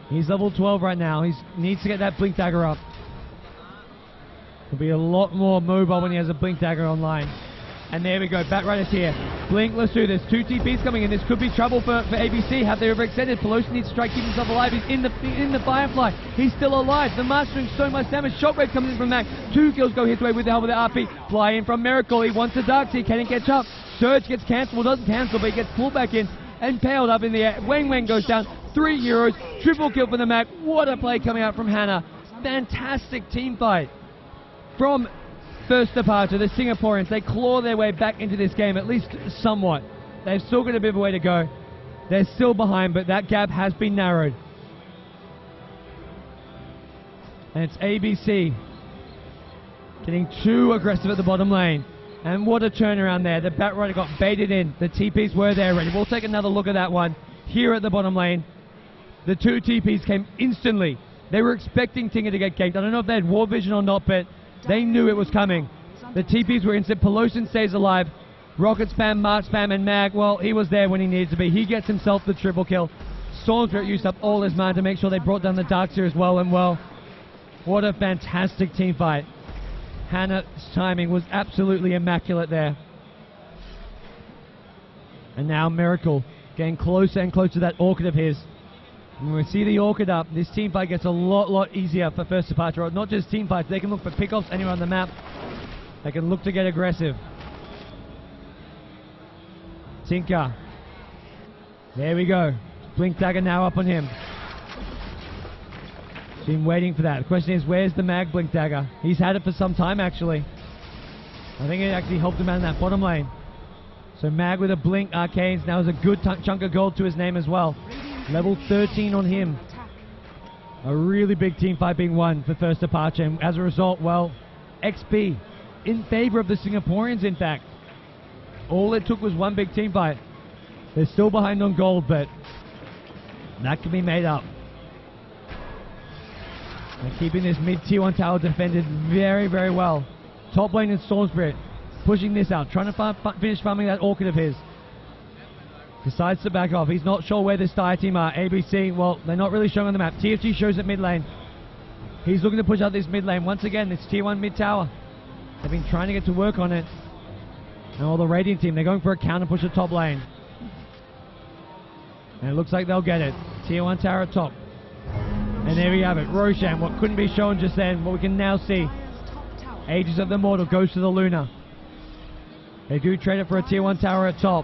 He's level 12 right now. He needs to get that Blink Dagger up. He'll be a lot more mobile when he has a Blink Dagger online. And there we go, Batrider's here. Blink, Lasso, there's 2 TPs coming in. This could be trouble for ABC. Have they overextended? Pelosi needs to try to keep himself alive. He's in the Firefly. He's still alive. The March doing so much damage. Shockwave comes in from Mac. 2 kills go his way with the help of the RP. Fly in from Miracle. He wants a Dark Seer. Can he catch up? Surge gets cancelled. Doesn't cancel, but he gets pulled back in and paled up in the air. Wang goes down. 3 heroes. Triple kill for the Mac. What a play coming out from Hannah. Fantastic team fight from First Departure. The Singaporeans, they claw their way back into this game, at least somewhat. They've still got a bit of a way to go. They're still behind, but that gap has been narrowed. And it's ABC getting too aggressive at the bottom lane. And what a turnaround there. The Batrider got baited in. The TPs were there already. We'll take another look at that one here at the bottom lane. The 2 TPs came instantly. They were expecting Tinker to get ganked. I don't know if they had War Vision or not, but they knew it was coming. The TPs were instant. Pelosi stays alive. Rocket spam, March spam, and Mag, well, he was there when he needed to be. He gets himself the triple kill. Stormstrick used up all his mana to make sure they brought down the Darkseer as well, and well, what a fantastic team fight. Hannah's timing was absolutely immaculate there. And now Miracle getting closer and closer to that Orchid of his. When we see the Orchid up, this team fight gets a lot easier for First Departure. Not just team fights, they can look for pickoffs anywhere on the map. They can look to get aggressive. Tinker. There we go. Blink Dagger now up on him. Been waiting for that. The question is, where's the Mag Blink Dagger? He's had it for some time, actually. I think it actually helped him out in that bottom lane. So Mag with a Blink Arcanes now has a good chunk of gold to his name as well. Level 13 on him. A really big team fight being won for First Departure, and as a result, well, XP in favor of the Singaporeans, in fact. All it took was one big team fight. They're still behind on gold, but that can be made up. And keeping this mid-tier 1 tower defended very well. Top lane in Storm Spirit, pushing this out, trying to finish farming that Orchid of his. Decides to back off. He's not sure where this Dire team are. ABC, well, they're not really showing on the map. TFG shows at mid lane. He's looking to push out this mid lane. Once again, it's tier 1 mid tower. They've been trying to get to work on it. And all the Radiant team, they're going for a counter push at top lane. And it looks like they'll get it. Tier 1 tower at top. And there we have it. Roshan, what couldn't be shown just then, what we can now see. Ages of the Mortal goes to the Luna. They do trade it for a tier 1 tower at top.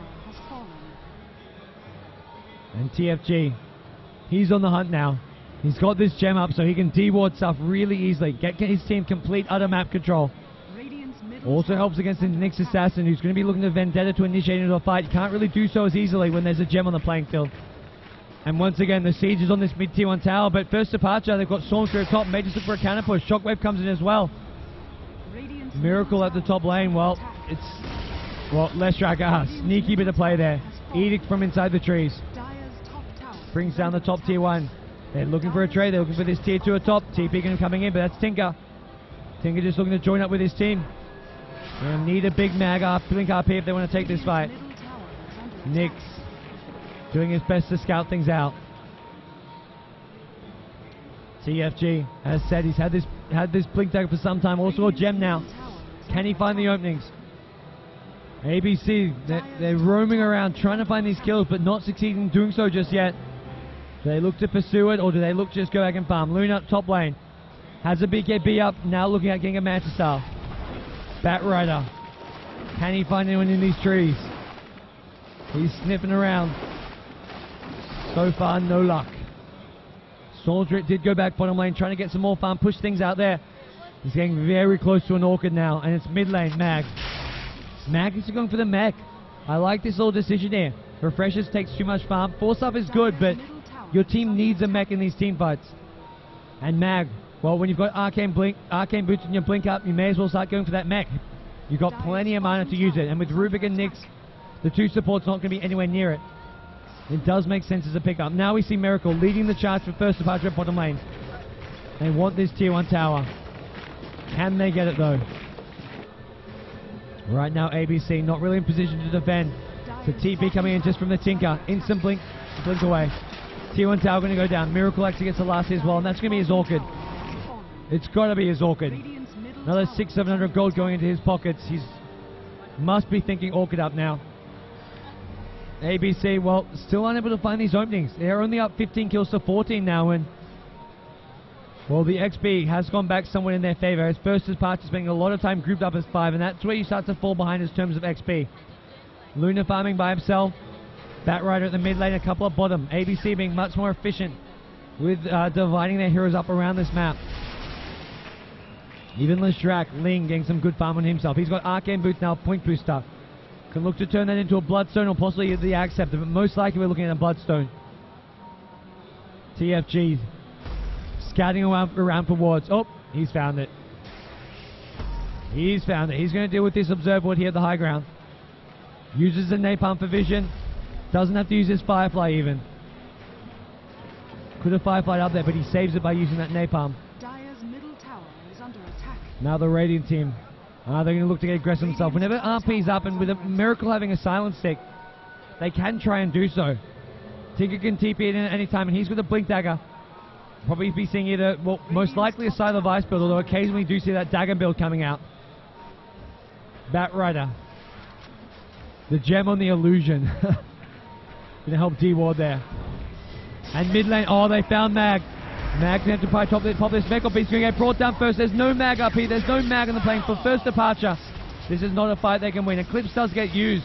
And TFG, he's on the hunt now. He's got this gem up so he can deward stuff really easily. Get his team complete utter map control. Also helps against the Nyx Assassin, who's going to be looking to Vendetta to initiate into a fight. You can't really do so as easily when there's a gem on the playing field. And once again, the siege is on this mid-tier 1 tower, but First Departure, they've got Stormstrick at top. May just look for a counter push. Shockwave comes in as well. Miracle at the top lane. Well, it's... Well, Leshrac, sneaky bit of play there. Edict from inside the trees. Brings down the top tier 1. They're looking for a trade. They're looking for this tier 2 at top. TP coming in, but that's Tinker. Tinker just looking to join up with his team. They're going to need a big Mag Blink RP if they want to take this fight. Nyx doing his best to scout things out. TFG has said he's had this blink dagger for some time. Also a gem now. Can he find the openings? ABC, they're roaming around trying to find these kills, but not succeeding in doing so just yet. Do they look to pursue it, or do they look to just go back and farm? Luna top lane. Has a BKB up, now looking at getting a Mantis Star. Bat Rider. Can he find anyone in these trees? He's sniffing around. So far, no luck. Soldier did go back bottom lane, trying to get some more farm, push things out there. He's getting very close to an Orchid now, and it's mid lane, Mag. Mag is going for the mech. I like this little decision here. Refreshers takes too much farm. Force up is good, but your team needs a mech in these team fights. And Mag, well, when you've got Arcane Boots and your blink up, you may as well start going for that mech. You've got plenty of mana to use it, and with Rubik and Nyx, the two supports not going to be anywhere near it. It does make sense as a pickup. Now we see Miracle leading the charge for first departure at bottom lane. They want this tier 1 tower. Can they get it though? Right now ABC not really in position to defend. So TP coming in just from the Tinker. Instant blink away. Tier 1 tower going to go down. Miracle actually gets the last hit as well, and that's going to be his Orchid. It's got to be his Orchid. Another 600-700 gold going into his pockets. He's must be thinking Orchid up now. ABC, well, still unable to find these openings. They're only up 15 kills to 14 now, and well, the XP has gone back somewhat in their favor. His first departure spending a lot of time grouped up as 5, and that's where you start to fall behind in terms of XP. Luna farming by himself. Bat Rider at the mid lane, a couple at bottom. ABC being much more efficient with dividing their heroes up around this map. Even Leshrac, Ling getting some good farm on himself. He's got Arcane Boots now, point booster. Can look to turn that into a Bloodstone or possibly the Acceptor, but most likely we're looking at a Bloodstone. TFG scouting around for wards. Oh, he's found it. He's found it. He's going to deal with this Observe Ward here at the high ground. Uses the Napalm for vision. Doesn't have to use his Firefly even. Could have Fireflied up there, but he saves it by using that Napalm. Dire's middle tower is under attack. Now the Radiant team. They're going to look to get aggressive themselves. Whenever RP's up and with a Miracle having a Silent Stick, they can try and do so. Tinker can TP in at any time, and he's with a Blink Dagger. Probably be seeing either, well, most likely a Scythe of Ice build, although occasionally you do see that Dagger build coming out. Bat Rider. The gem on the illusion. Going to help D-Ward there. And mid lane, oh, they found Mag. Mag's going to have to pop this Mech up. He's going to get brought down first. There's no Mag up here. There's no Mag on the plane for first departure. This is not a fight they can win. Eclipse does get used.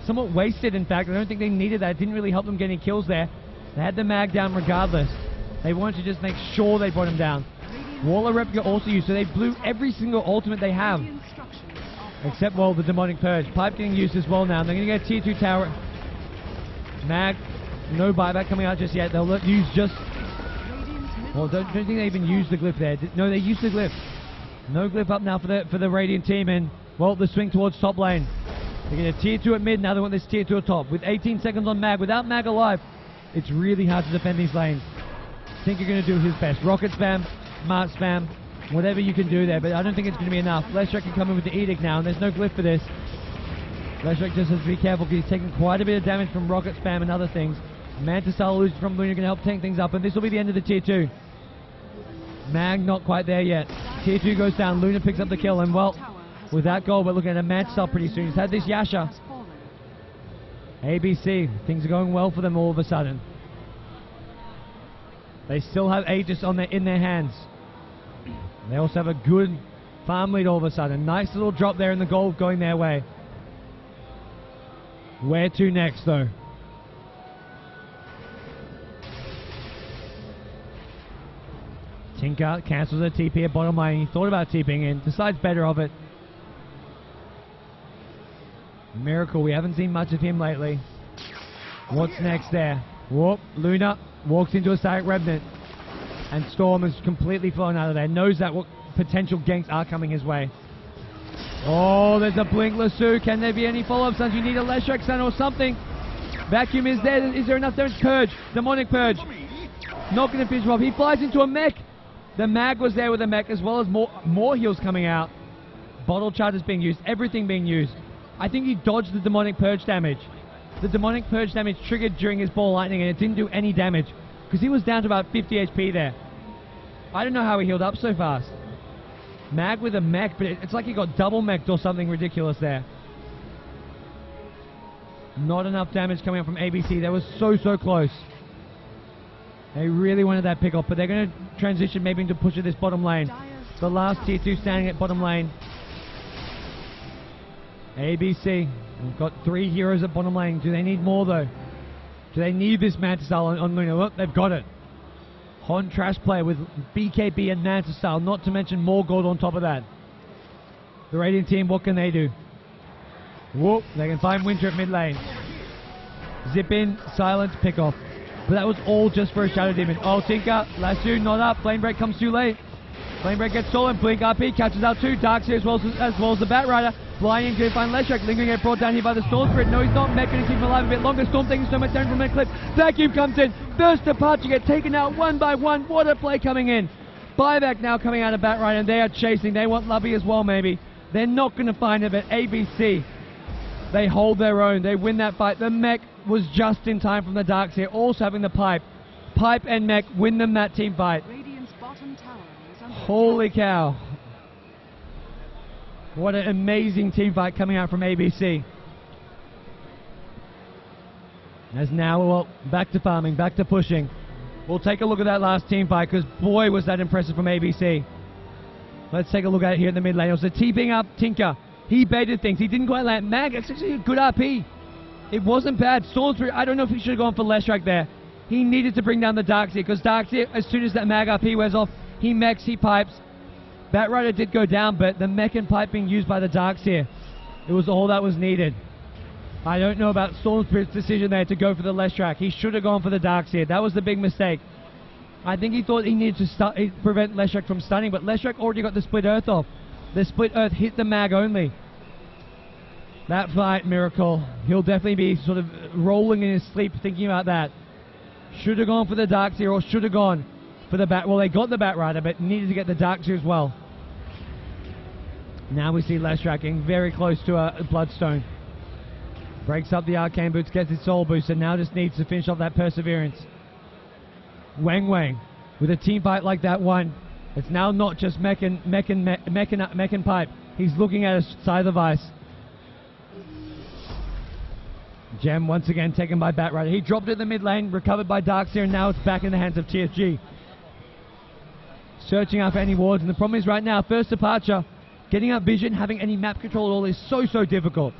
Somewhat wasted, in fact. I don't think they needed that. It didn't really help them get any kills there. They had the Mag down regardless. They wanted to just make sure they brought him down. Wall of Replica also used, so they blew every single ultimate they have. Except, well, the Demonic Purge. Pipe getting used as well now. They're going to get a tier 2 tower. Mag, no buyback coming out just yet. They'll use just... Well, don't think they even used the glyph there. No, they used the glyph. No glyph up now for the Radiant team, and, well, the swing towards top lane. They get a tier 2 at mid, now they want this tier 2 at top. With 18 seconds on Mag, without Mag alive, it's really hard to defend these lanes. I think you're going to do his best. Rocket spam, Mart spam, whatever you can do there, but I don't think it's going to be enough. Leshrac can come in with the Edict now, and there's no glyph for this. Leshrac just has to be careful because he's taking quite a bit of damage from rocket spam and other things. Mantis Star illusion from Luna going to help tank things up, and this will be the end of the tier 2. Mag not quite there yet. Tier 2 goes down, Luna picks up the kill, and well, with that goal we're looking at a Mantis Star pretty soon. He's had this Yasha. ABC, things are going well for them all of a sudden. They still have Aegis in their hands. They also have a good farm lead all of a sudden. Nice little drop there in the gold going their way. Where to next though? Tinker cancels a TP at bottom lane. He thought about TPing in, decides better of it. Miracle, we haven't seen much of him lately. What's next there? Whoop, Luna walks into a Static Remnant. And Storm is completely flown out of there. Knows that what potential ganks are coming his way. Oh, there's a Blink Lasso. Can there be any follow-up stuns? You need a Leshrac stun or something. Vacuum is there. Is there enough damage? Purge. Demonic Purge. Not going to finish off. He flies into a mech. The Mag was there with a mech as well as more heals coming out. Bottle charges being used. Everything being used. I think he dodged the Demonic Purge damage. the demonic purge damage triggered during his ball lightning and it didn't do any damage because he was down to about 50 HP there. I don't know how he healed up so fast. Mag with a mech, but it's like he got double meched or something ridiculous there. Not enough damage coming up from ABC. They were so close. They really wanted that pick off, but they're going to transition maybe into push of this bottom lane. The last tier 2 standing at bottom lane. ABC. We've got 3 heroes at bottom lane. Do they need more though? Do they need this Manta Style on Luna? Well, they've got it. Hon Trash Player with BKB and Manta Style, not to mention more gold on top of that. The Radiant team, what can they do? Whoop, they can find Winter at mid lane. Zip in, silence, pick off. But that was all just for a Shadow Demon. Oh, Tinker, Lasso, not up. Flame Break comes too late. Flame Break gets stolen. Blink RP catches out 2. Darkseer as well as the Bat Rider. Flying in to find Leshrac. Lingering get brought down here by the Storm Spirit. No, he's not. Mech going to keep him alive a bit longer. Storm taking so much damage from Eclipse. Vacuum comes in. First departure get taken out one by one. What a play coming in. Buyback now coming out of Bat Rider, and they are chasing. They want Lovey as well, maybe. They're not going to find it, but ABC, they hold their own. They win that fight. The mech was just in time from the Darkseer, also having the pipe. Pipe and mech win them that team fight. Radiant's bottom tower is under Holy cow. What an amazing team fight coming out from ABC. As now, well, back to farming, back to pushing. We'll take a look at that last team fight, because boy was that impressive from ABC. Let's take a look at it here in the mid lane. It was a TPing up Tinker. He baited things. He didn't quite land. Mag, it's actually a good RP. It wasn't bad. Stormsbury, I don't know if he should have gone for Leshrac there. He needed to bring down the Darkseer, because Darkseer, as soon as that Mag RP wears off, he mechs, he pipes. Bat Rider did go down, but the mech and pipe being used by the Darkseer, it was all that was needed. I don't know about Stormspirit's decision there to go for the Leshrac. He should have gone for the Darkseer. That was the big mistake. I think he thought he needed to prevent Leshrac from stunning, but Leshrac already got the Split Earth off. The Split Earth hit the Mag only. That fight, Miracle, he'll definitely be sort of rolling in his sleep thinking about that. Should have gone for the Darkseer or should have gone for the Bat. Well, they got the Bat Rider, but needed to get the Darkseer as well. Now we see Leshrac getting very close to a Bloodstone. Breaks up the Arcane Boots, gets his Soul Boost, and now just needs to finish off that Perseverance. Wang Wang, with a team fight like that one, it's now not just mech and pipe. He's looking at a Scythe of Ice. Gem once again taken by Bat Rider. He dropped it in the mid lane, recovered by Darkseer, and now it's back in the hands of TFG. Searching out for any wards, and the problem is right now, first departure, getting up vision, having any map control at all is so difficult.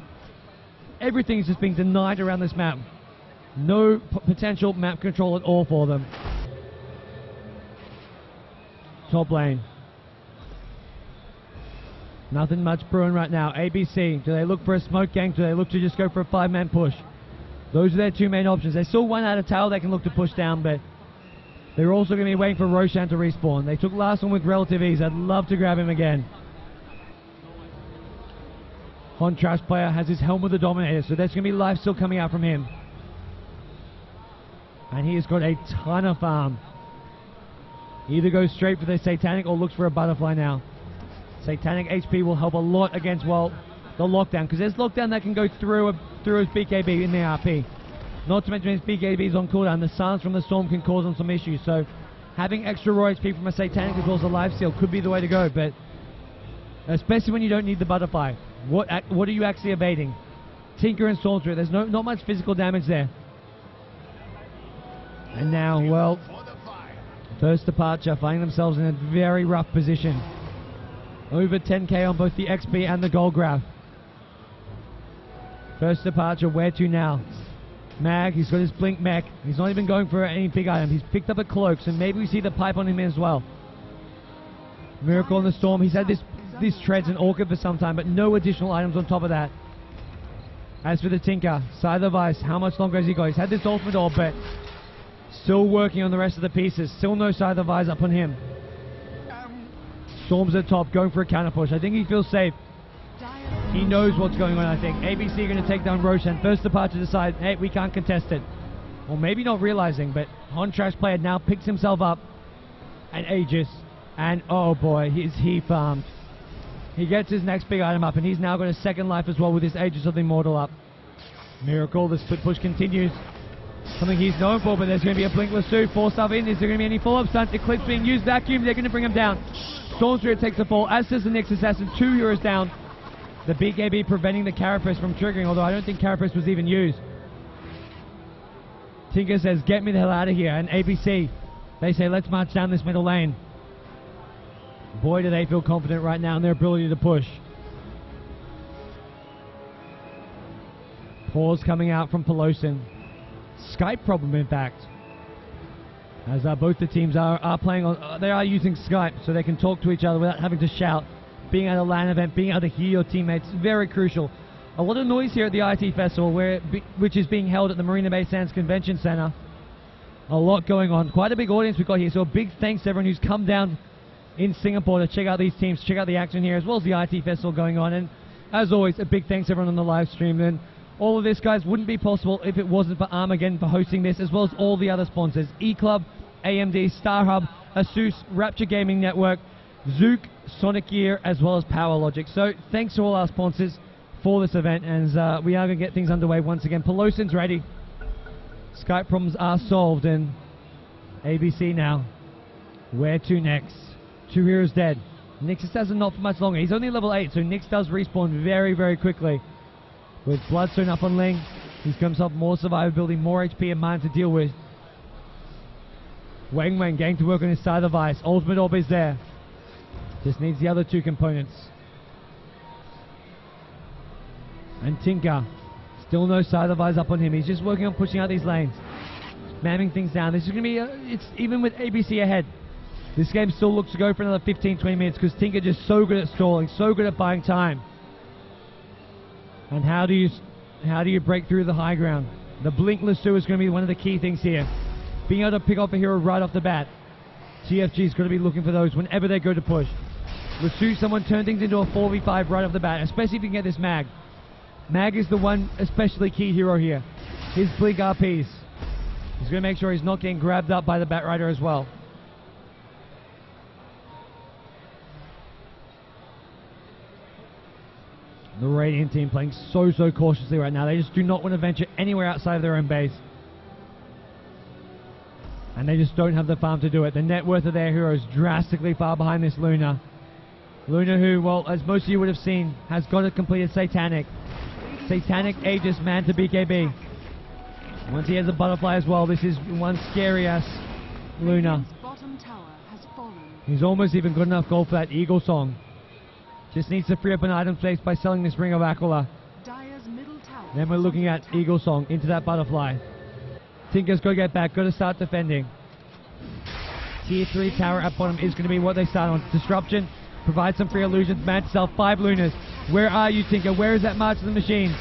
Everything's just being denied around this map. No potential map control at all for them. Top lane. Nothing much brewing right now. ABC, do they look for a smoke gank? Do they look to just go for a 5-man push? Those are their 2 main options. They still one out of tower they can look to push down, but they're also going to be waiting for Roshan to respawn. They took last one with relative ease. I'd love to grab him again. Hon Trash Player has his Helm with the Dominator, so there's going to be life still coming out from him. And he has got a ton of farm. Either goes straight for the Satanic or looks for a Butterfly now. Satanic HP will help a lot against, well, the lockdown, because there's lockdown that can go through his BKB in the RP. Not to mention his BKB is on cooldown. The silence from the Storm can cause him some issues, so having extra raw HP from a Satanic as well as a Lifesteal could be the way to go, but especially when you don't need the Butterfly. What are you actually evading? Tinker and Stormsbury, there's not much physical damage there. And now, well, first departure, finding themselves in a very rough position. Over 10k on both the XP and the gold graph. First departure, where to now? Mag, he's got his blink mech. He's not even going for any big item. He's picked up a cloak, so maybe we see the pipe on him as well. Miracle in the Storm, he's had this treads and orchid for some time, but no additional items on top of that. As for the Tinker, Scythe of Ice, how much longer has he got? He's had this ultimate orb, but still working on the rest of the pieces. Still no Scythe of Ice up on him. Storm's at top, going for a counter push. I think he feels safe. He knows what's going on, I think. ABC are going to take down Roshan. First departure decide, hey, we can't contest it. Or maybe not realizing, but Hon Trash Player now picks himself up. And Aegis. And oh boy, he farmed. He gets his next big item up, and he's now got a second life as well with his Aegis of the Immortal up. Miracle, the split push continues. Something he's known for, but there's going to be a blink lasso. Forced up in. Is there going to be any follow-up stunts? Eclipse being used. Vacuum. They're going to bring him down. Storm Spirit takes the fall, as does the Nyx Assassin. 2 heroes down. The BKB preventing the Carapace from triggering, although I don't think Carapace was even used. Tinker says, get me the hell out of here. And ABC, they say, let's march down this middle lane. Boy, do they feel confident right now in their ability to push. Pause coming out from Pelosin. Skype problem, in fact. As both the teams are playing on, they are using Skype so they can talk to each other without having to shout. Being at a LAN event, being able to hear your teammates, very crucial. A lot of noise here at the IT Festival, which is being held at the Marina Bay Sands Convention Center. A lot going on. Quite a big audience we've got here, so a big thanks to everyone who's come down in Singapore to check out these teams, check out the action here, as well as the IT Festival going on. And as always, a big thanks to everyone on the live stream. And all of this, guys, wouldn't be possible if it wasn't for Armaggeddon for hosting this, as well as all the other sponsors. E-Club, AMD, StarHub, Asus, Rapture Gaming Network, Zook, Sonic Gear, as well as Power Logic. So thanks to all our sponsors for this event, and we are going to get things underway once again. Pelosin's ready. Skype problems are solved, and ABC now. Where to next? 2 heroes dead. Nyx Assassin not for much longer. He's only level 8, so Nyx does respawn very, very quickly. With Bloodstone up on Ling, he's got himself more survivability, more HP and mana to deal with. Wang Wang getting to work on his side of the vice. Ultimate Orb is there. Just needs the other 2 components. And Tinker, still no side of eyes up on him. He's just working on pushing out these lanes, spamming things down. This is going to be, it's even with ABC ahead. This game still looks to go for another 15-20 minutes because Tinker just so good at stalling, so good at buying time. And how do you break through the high ground? The blink lasso is going to be one of the key things here. Being able to pick off a hero right off the bat. TFG is going to be looking for those whenever they go to push. Lasso someone turn things into a 4v5 right off the bat, especially if you can get this Mag. Mag is the one especially key hero here. His blink RPs. He's going to make sure he's not getting grabbed up by the Batrider as well. The Radiant team playing so cautiously right now. They just do not want to venture anywhere outside of their own base. And they just don't have the farm to do it. The net worth of their hero is drastically far behind this Luna. Luna who, well, as most of you would have seen, has got a completed Satanic. Satanic Aegis man to BKB. Once he has a butterfly as well, this is one scary-ass Luna. Bottom tower has fallen. He's almost even good enough gold for that Eagle Song. Just needs to free up an item space by selling this Ring of Aquila. Dire's middle tower. Then we're looking at Eagle Song into that butterfly. Tinker's got to get back, got to start defending. Tier 3 tower at bottom is going to be what they start on. Disruption, provide some free illusions, man to sell 5 Lunas. Where are you, Tinker? Where is that March of the Machine?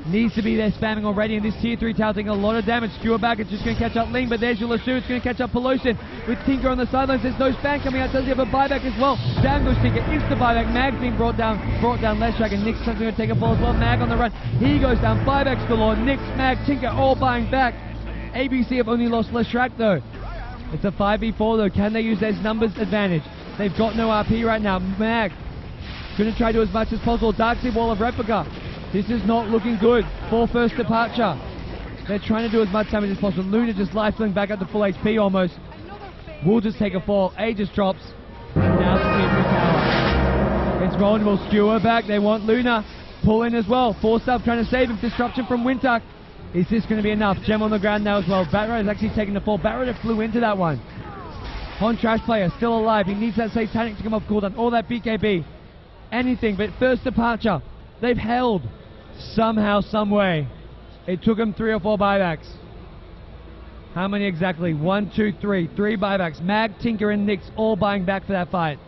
Needs to be there spamming already, and this tier 3 tower taking a lot of damage. Skewer back, it's just going to catch up Ling, but there's your lasso, it's going to catch up Pelosin. With Tinker on the sidelines, there's no span coming out, does he have a buyback as well? Down goes Tinker, insta buyback, Mag's being brought down left track, and Nyx going to take a fall as well. Mag on the run, he goes down, buybacks galore, Nyx, Mag, Tinker all buying back. ABC have only lost Leshrac though. It's a 5v4 though, can they use their numbers advantage? They've got no RP right now. Mag, going to try to do as much as possible. Darkseid Wall of Replica. This is not looking good for first departure. They're trying to do as much damage as possible. Luna just lifeling back up to full HP almost. Will just take a fall. Aegis drops. And now the tier 3 tower. It's vulnerable. Skewer back. They want Luna. Pull in as well. Force up trying to save him. Disruption from Wintuck. Is this going to be enough? Gem on the ground now as well. Batrider is actually taking the fall. Batrider flew into that one. Hon Trash player still alive. He needs that Satanic to come off cooldown. All that BKB. Anything but first departure. They've held. Somehow, some way. It took them 3 or 4 buybacks. How many exactly? 1, 2, 3. 3 buybacks. Mag, Tinker, and Nyx all buying back for that fight.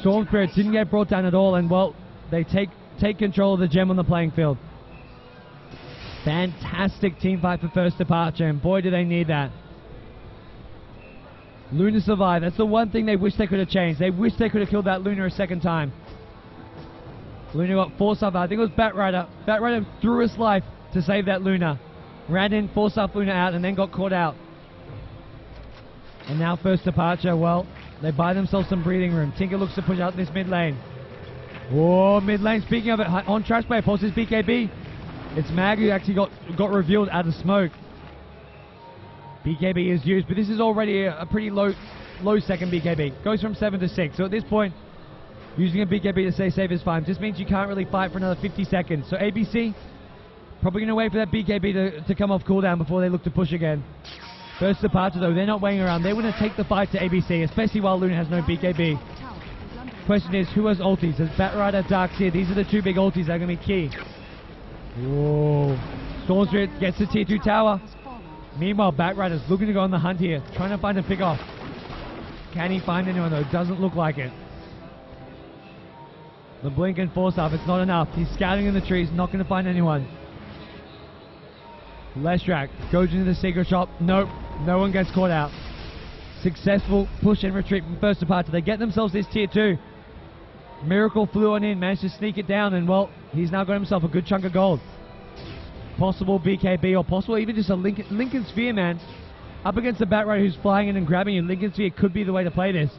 Storm Spirit didn't get brought down at all, and well, they take control of the gem on the playing field. Fantastic team fight for first departure, and boy do they need that. Luna survived. That's the one thing they wish they could have changed. They wish they could have killed that Luna a second time. Luna got forced up. I think it was Batrider. Batrider threw his life to save that Luna. Ran in, forced up Luna out, and then got caught out. And now first departure, well, they buy themselves some breathing room. Tinker looks to push out this mid lane. Whoa, mid lane. Speaking of it, on Trash Player, pulls his BKB. It's Mag who actually got revealed out of smoke. BKB is used, but this is already a pretty low second BKB. Goes from 7 to 6. So at this point, using a BKB to stay safe is fine. Just means you can't really fight for another 50 seconds. So ABC, probably going to wait for that BKB to come off cooldown before they look to push again. First departure though, they're not waiting around. They want to take the fight to ABC, especially while Luna has no BKB. Question is, who has ultis? There's Batrider, Darkseer. These are the two big ultis that are going to be key. Whoa. Stormstreet gets the tier 2 tower. Meanwhile, Batrider's looking to go on the hunt here, trying to find a pick off. Can he find anyone though? Doesn't look like it. The blink and force up, it's not enough. He's scouting in the trees, not going to find anyone. Leshrac goes into the secret shop. Nope, no one gets caught out. Successful push and retreat from first departure. They get themselves this tier 2. Miracle flew on in, managed to sneak it down, and well, he's now got himself a good chunk of gold. Possible BKB or possible even just a Lincoln Sphere, man. Up against the Batrider who's flying in and grabbing you. Lincoln Sphere could be the way to play this.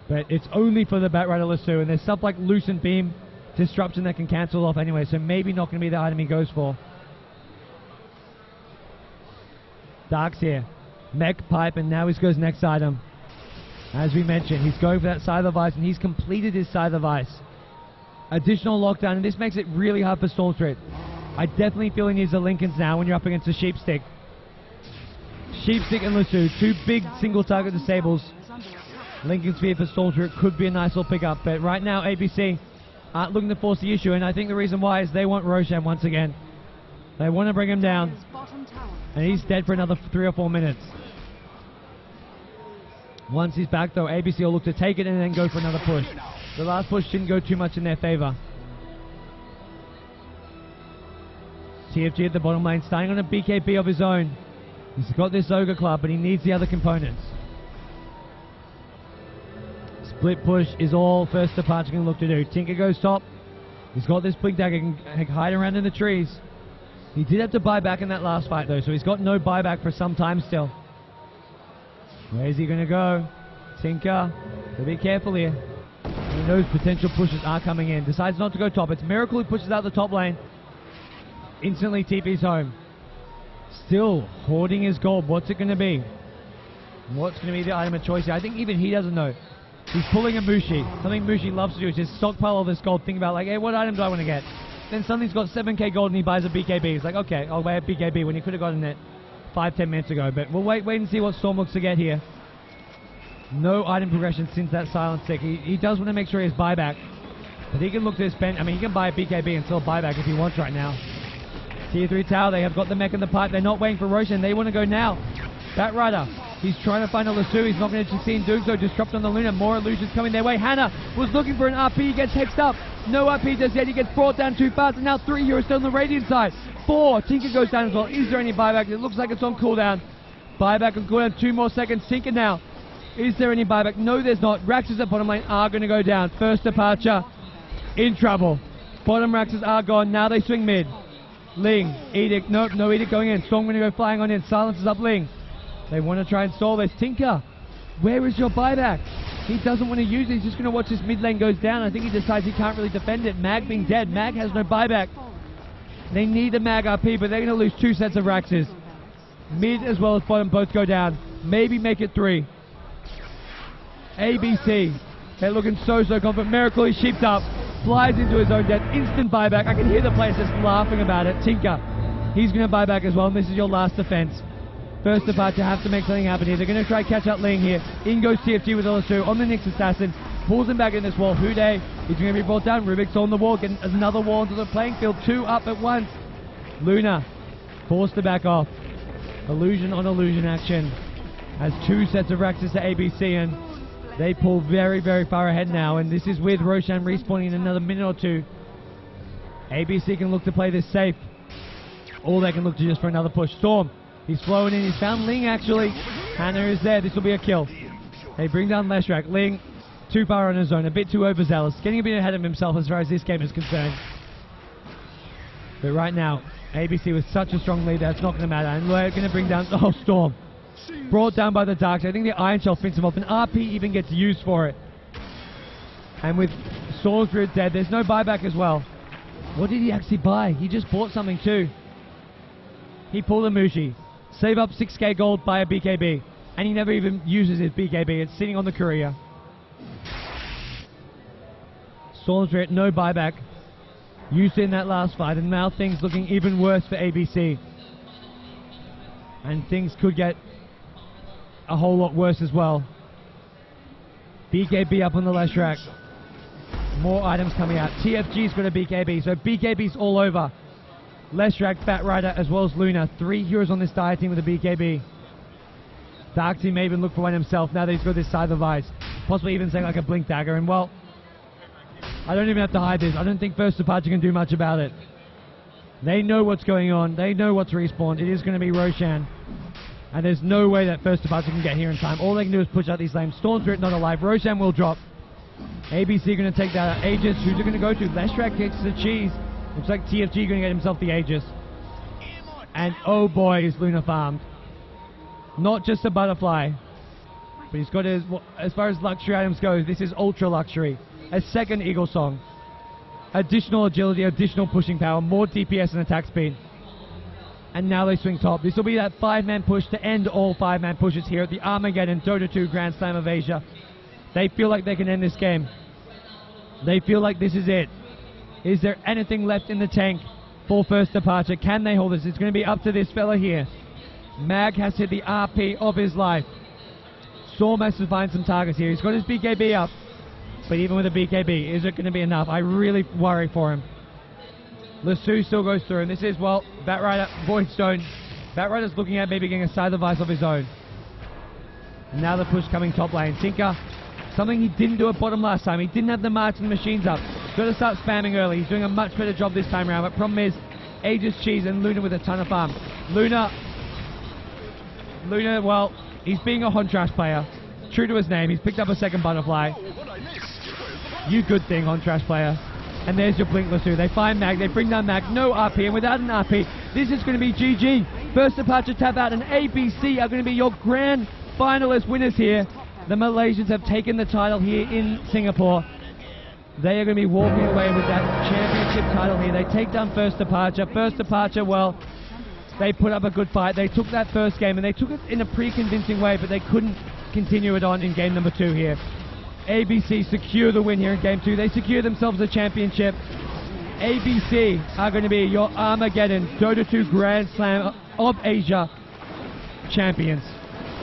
But it's only for the Batrider Lasso, and there's stuff like Lucent Beam, Disruption that can cancel off anyway, so maybe not going to be the item he goes for. Dark's here. Mech Pipe, and now he goes next item. As we mentioned, he's going for that Scythe of Ice, and he's completed his Scythe of Ice. Additional lockdown, and this makes it really hard for Stormstreet. I definitely feel he needs the Lincolns now when you're up against a Sheepstick. Sheepstick and Lasso, two big single target disables. Lincoln Sphere for Stormstreet could be a nice little pickup, but right now ABC aren't looking to force the issue, and I think the reason why is they want Roshan once again. They want to bring him down, and he's dead for another 3 or 4 minutes. Once he's back though, ABC will look to take it and then go for another push. The last push didn't go too much in their favor. TFG at the bottom lane, starting on a BKB of his own. He's got this Ogre Club, but he needs the other components. Split push is all first departure can look to do. Tinker goes top. He's got this blink dagger, can hide around in the trees. He did have to buy back in that last fight though, so he's got no buyback for some time still. Where's he going to go? Tinker, so be careful here. He knows potential pushes are coming in. Decides not to go top. It's Miracle who pushes out the top lane. Instantly TP's home. Still hoarding his gold. What's it going to be? What's going to be the item of choice here? I think even he doesn't know. He's pulling a Mushi. Something Mushi loves to do is just stockpile all this gold. Think about like, hey, what item do I want to get? Then suddenly he's got 7k gold and he buys a BKB. He's like, okay, I'll buy a BKB when he could have gotten it 5-10 minutes ago. But we'll wait and see what Storm looks to get here. No item progression since that silent stick. He does want to make sure he has buyback. But he can look to spend. I mean, he can buy a BKB and still buyback if he wants right now. Tier 3 tower, they have got the mech and the pipe. They're not waiting for Roshan. They want to go now. Batrider, he's trying to find a Lasso. He's not going to succeed in doing so. Disrupt on the Luna. More illusions coming their way. Hannah was looking for an RP. He gets hexed up. No RP just yet. He gets brought down too fast. And now 3 heroes still on the Radiant side. 4. Tinker goes down as well. Is there any buyback? It looks like it's on cooldown. Buyback on cooldown. 2 more seconds. Tinker now. Is there any buyback? No, there's not. Raxes at bottom lane are going to go down. First departure. In trouble. Bottom Raxes are gone. Now they swing mid. Ling. Edict. Nope. No Edict going in. Storm going to go flying on in. Silence is up Ling. They want to try and stall this. Tinker, where is your buyback? He doesn't want to use it. He's just going to watch this mid lane goes down. I think he decides he can't really defend it. Mag being dead. Mag has no buyback. They need the Mag RP, but they're going to lose 2 sets of Raxes. Mid as well as bottom both go down. Maybe make it 3. ABC. They're looking so confident. Miracle, he's sheeped up. Flies into his own death. Instant buyback. I can hear the players just laughing about it. Tinker, he's going to buy back as well. And this is your last defense. First departure, have to make something happen here. They're going to try catch up Ling here. In goes TFG with L2 on the Nyx Assassin. Pulls him back in this wall. Houday, he's going to be brought down. Rubik's on the wall. Getting another wall into the playing field. 2 up at once. Luna, forced to back off. Illusion on illusion action. Has 2 sets of Raxes to ABC, and they pull very far ahead now. And this is with Roshan respawning in another minute or 2. ABC can look to play this safe. Or they can look to just for another push. Storm. He's flowing in. He's found Ling, actually. Hannah is there. This will be a kill. They bring down Leshrac. Ling, too far on his own. A bit too overzealous. Getting a bit ahead of himself as far as this game is concerned. But right now, ABC with such a strong lead, that's not going to matter. And we're going to bring down... Oh, Storm. Brought down by the Darks. I think the Iron Shell fits him off. And RP even gets used for it. And with Stormstreet dead, there's no buyback as well. What did he actually buy? He just bought something too. He pulled a Mushi. Save up 6k gold, buy a BKB. And he never even uses his BKB. It's sitting on the courier. Stormspirit, no buyback. Used it in that last fight, and now things looking even worse for ABC. And things could get a whole lot worse as well. BKB up on the left track. More items coming out. TFG's got a BKB, so BKB's all over. Leshrac, Bat Rider, as well as Luna. 3 heroes on this dire team with a BKB. Darkseid may even look for one himself now that he's got this side of the vice. Possibly even saying like a Blink Dagger. And well, I don't even have to hide this. I don't think First Departure can do much about it. They know what's going on. They know what's respawned. It is going to be Roshan. And there's no way that First Departure can get here in time. All they can do is push out these lanes. Stormspirit not alive. Roshan will drop. ABC going to take that out. Aegis, who's it going to go to? Leshrac gets the cheese. Looks like TFG going to get himself the Aegis. And oh boy, is Luna farmed. Not just a butterfly, but he's got his, as far as luxury items go, this is ultra luxury. A second Eagle Song. Additional agility, additional pushing power, more DPS and attack speed. And now they swing top. This will be that 5-man push to end all 5-man pushes here at the Armaggeddon Dota 2 Grand Slam of Asia. They feel like they can end this game. They feel like this is it. Is there anything left in the tank for First Departure? Can they hold this? It's going to be up to this fella here. Mag has hit the RP of his life. Storm has to find some targets here. He's got his BKB up. But even with a BKB, is it going to be enough? I really worry for him. Lasso still goes through. And this is, well, Batrider, Voidstone. Batrider's looking at maybe getting a side device of his own. And now the push coming top lane. Tinker, something he didn't do at bottom last time. He didn't have the marching machines up. He's got to start spamming early. He's doing a much better job this time around. But problem is, Aegis Cheese and Luna with a ton of farm. Luna, well, he's being a Hontrash player. True to his name, he's picked up a second butterfly. You good thing, Hontrash player. And there's your Blink Lasso. They find Mag, they bring down Mag, no RP, and without an RP, this is going to be GG. First Departure tap out, and ABC are going to be your grand finalist winners here. The Malaysians have taken the title here in Singapore. They are going to be walking away with that championship title here. They take down First Departure. First Departure, well, they put up a good fight. They took that first game, and they took it in a pretty convincing way, but they couldn't continue it on in game number 2 here. ABC secure the win here in game 2. They secure themselves a championship. ABC are going to be your Armageddon Dota 2 Grand Slam of Asia champions.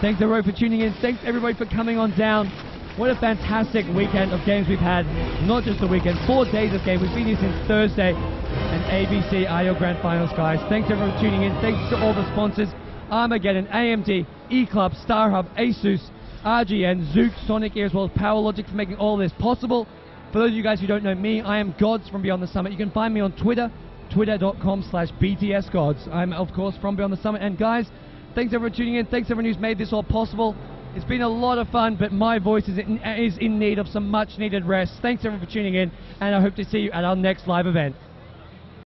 Thanks everybody for tuning in. Thanks everybody for coming on down. What a fantastic weekend of games we've had. Not just a weekend, 4 days of games. We've been here since Thursday. And ABC are your grand finals, guys. Thanks everyone for tuning in. Thanks to all the sponsors. Armageddon, AMD, E-Club, StarHub, Asus, RGN, Zook, Sonic Ear, as well as PowerLogic for making all this possible. For those of you guys who don't know me, I am Gods from Beyond the Summit. You can find me on Twitter, twitter.com/BTSGods. I'm, of course, from Beyond the Summit. And guys, thanks everyone for tuning in. Thanks everyone who's made this all possible. It's been a lot of fun, but my voice is in need of some much needed rest. Thanks everyone for tuning in, and I hope to see you at our next live event.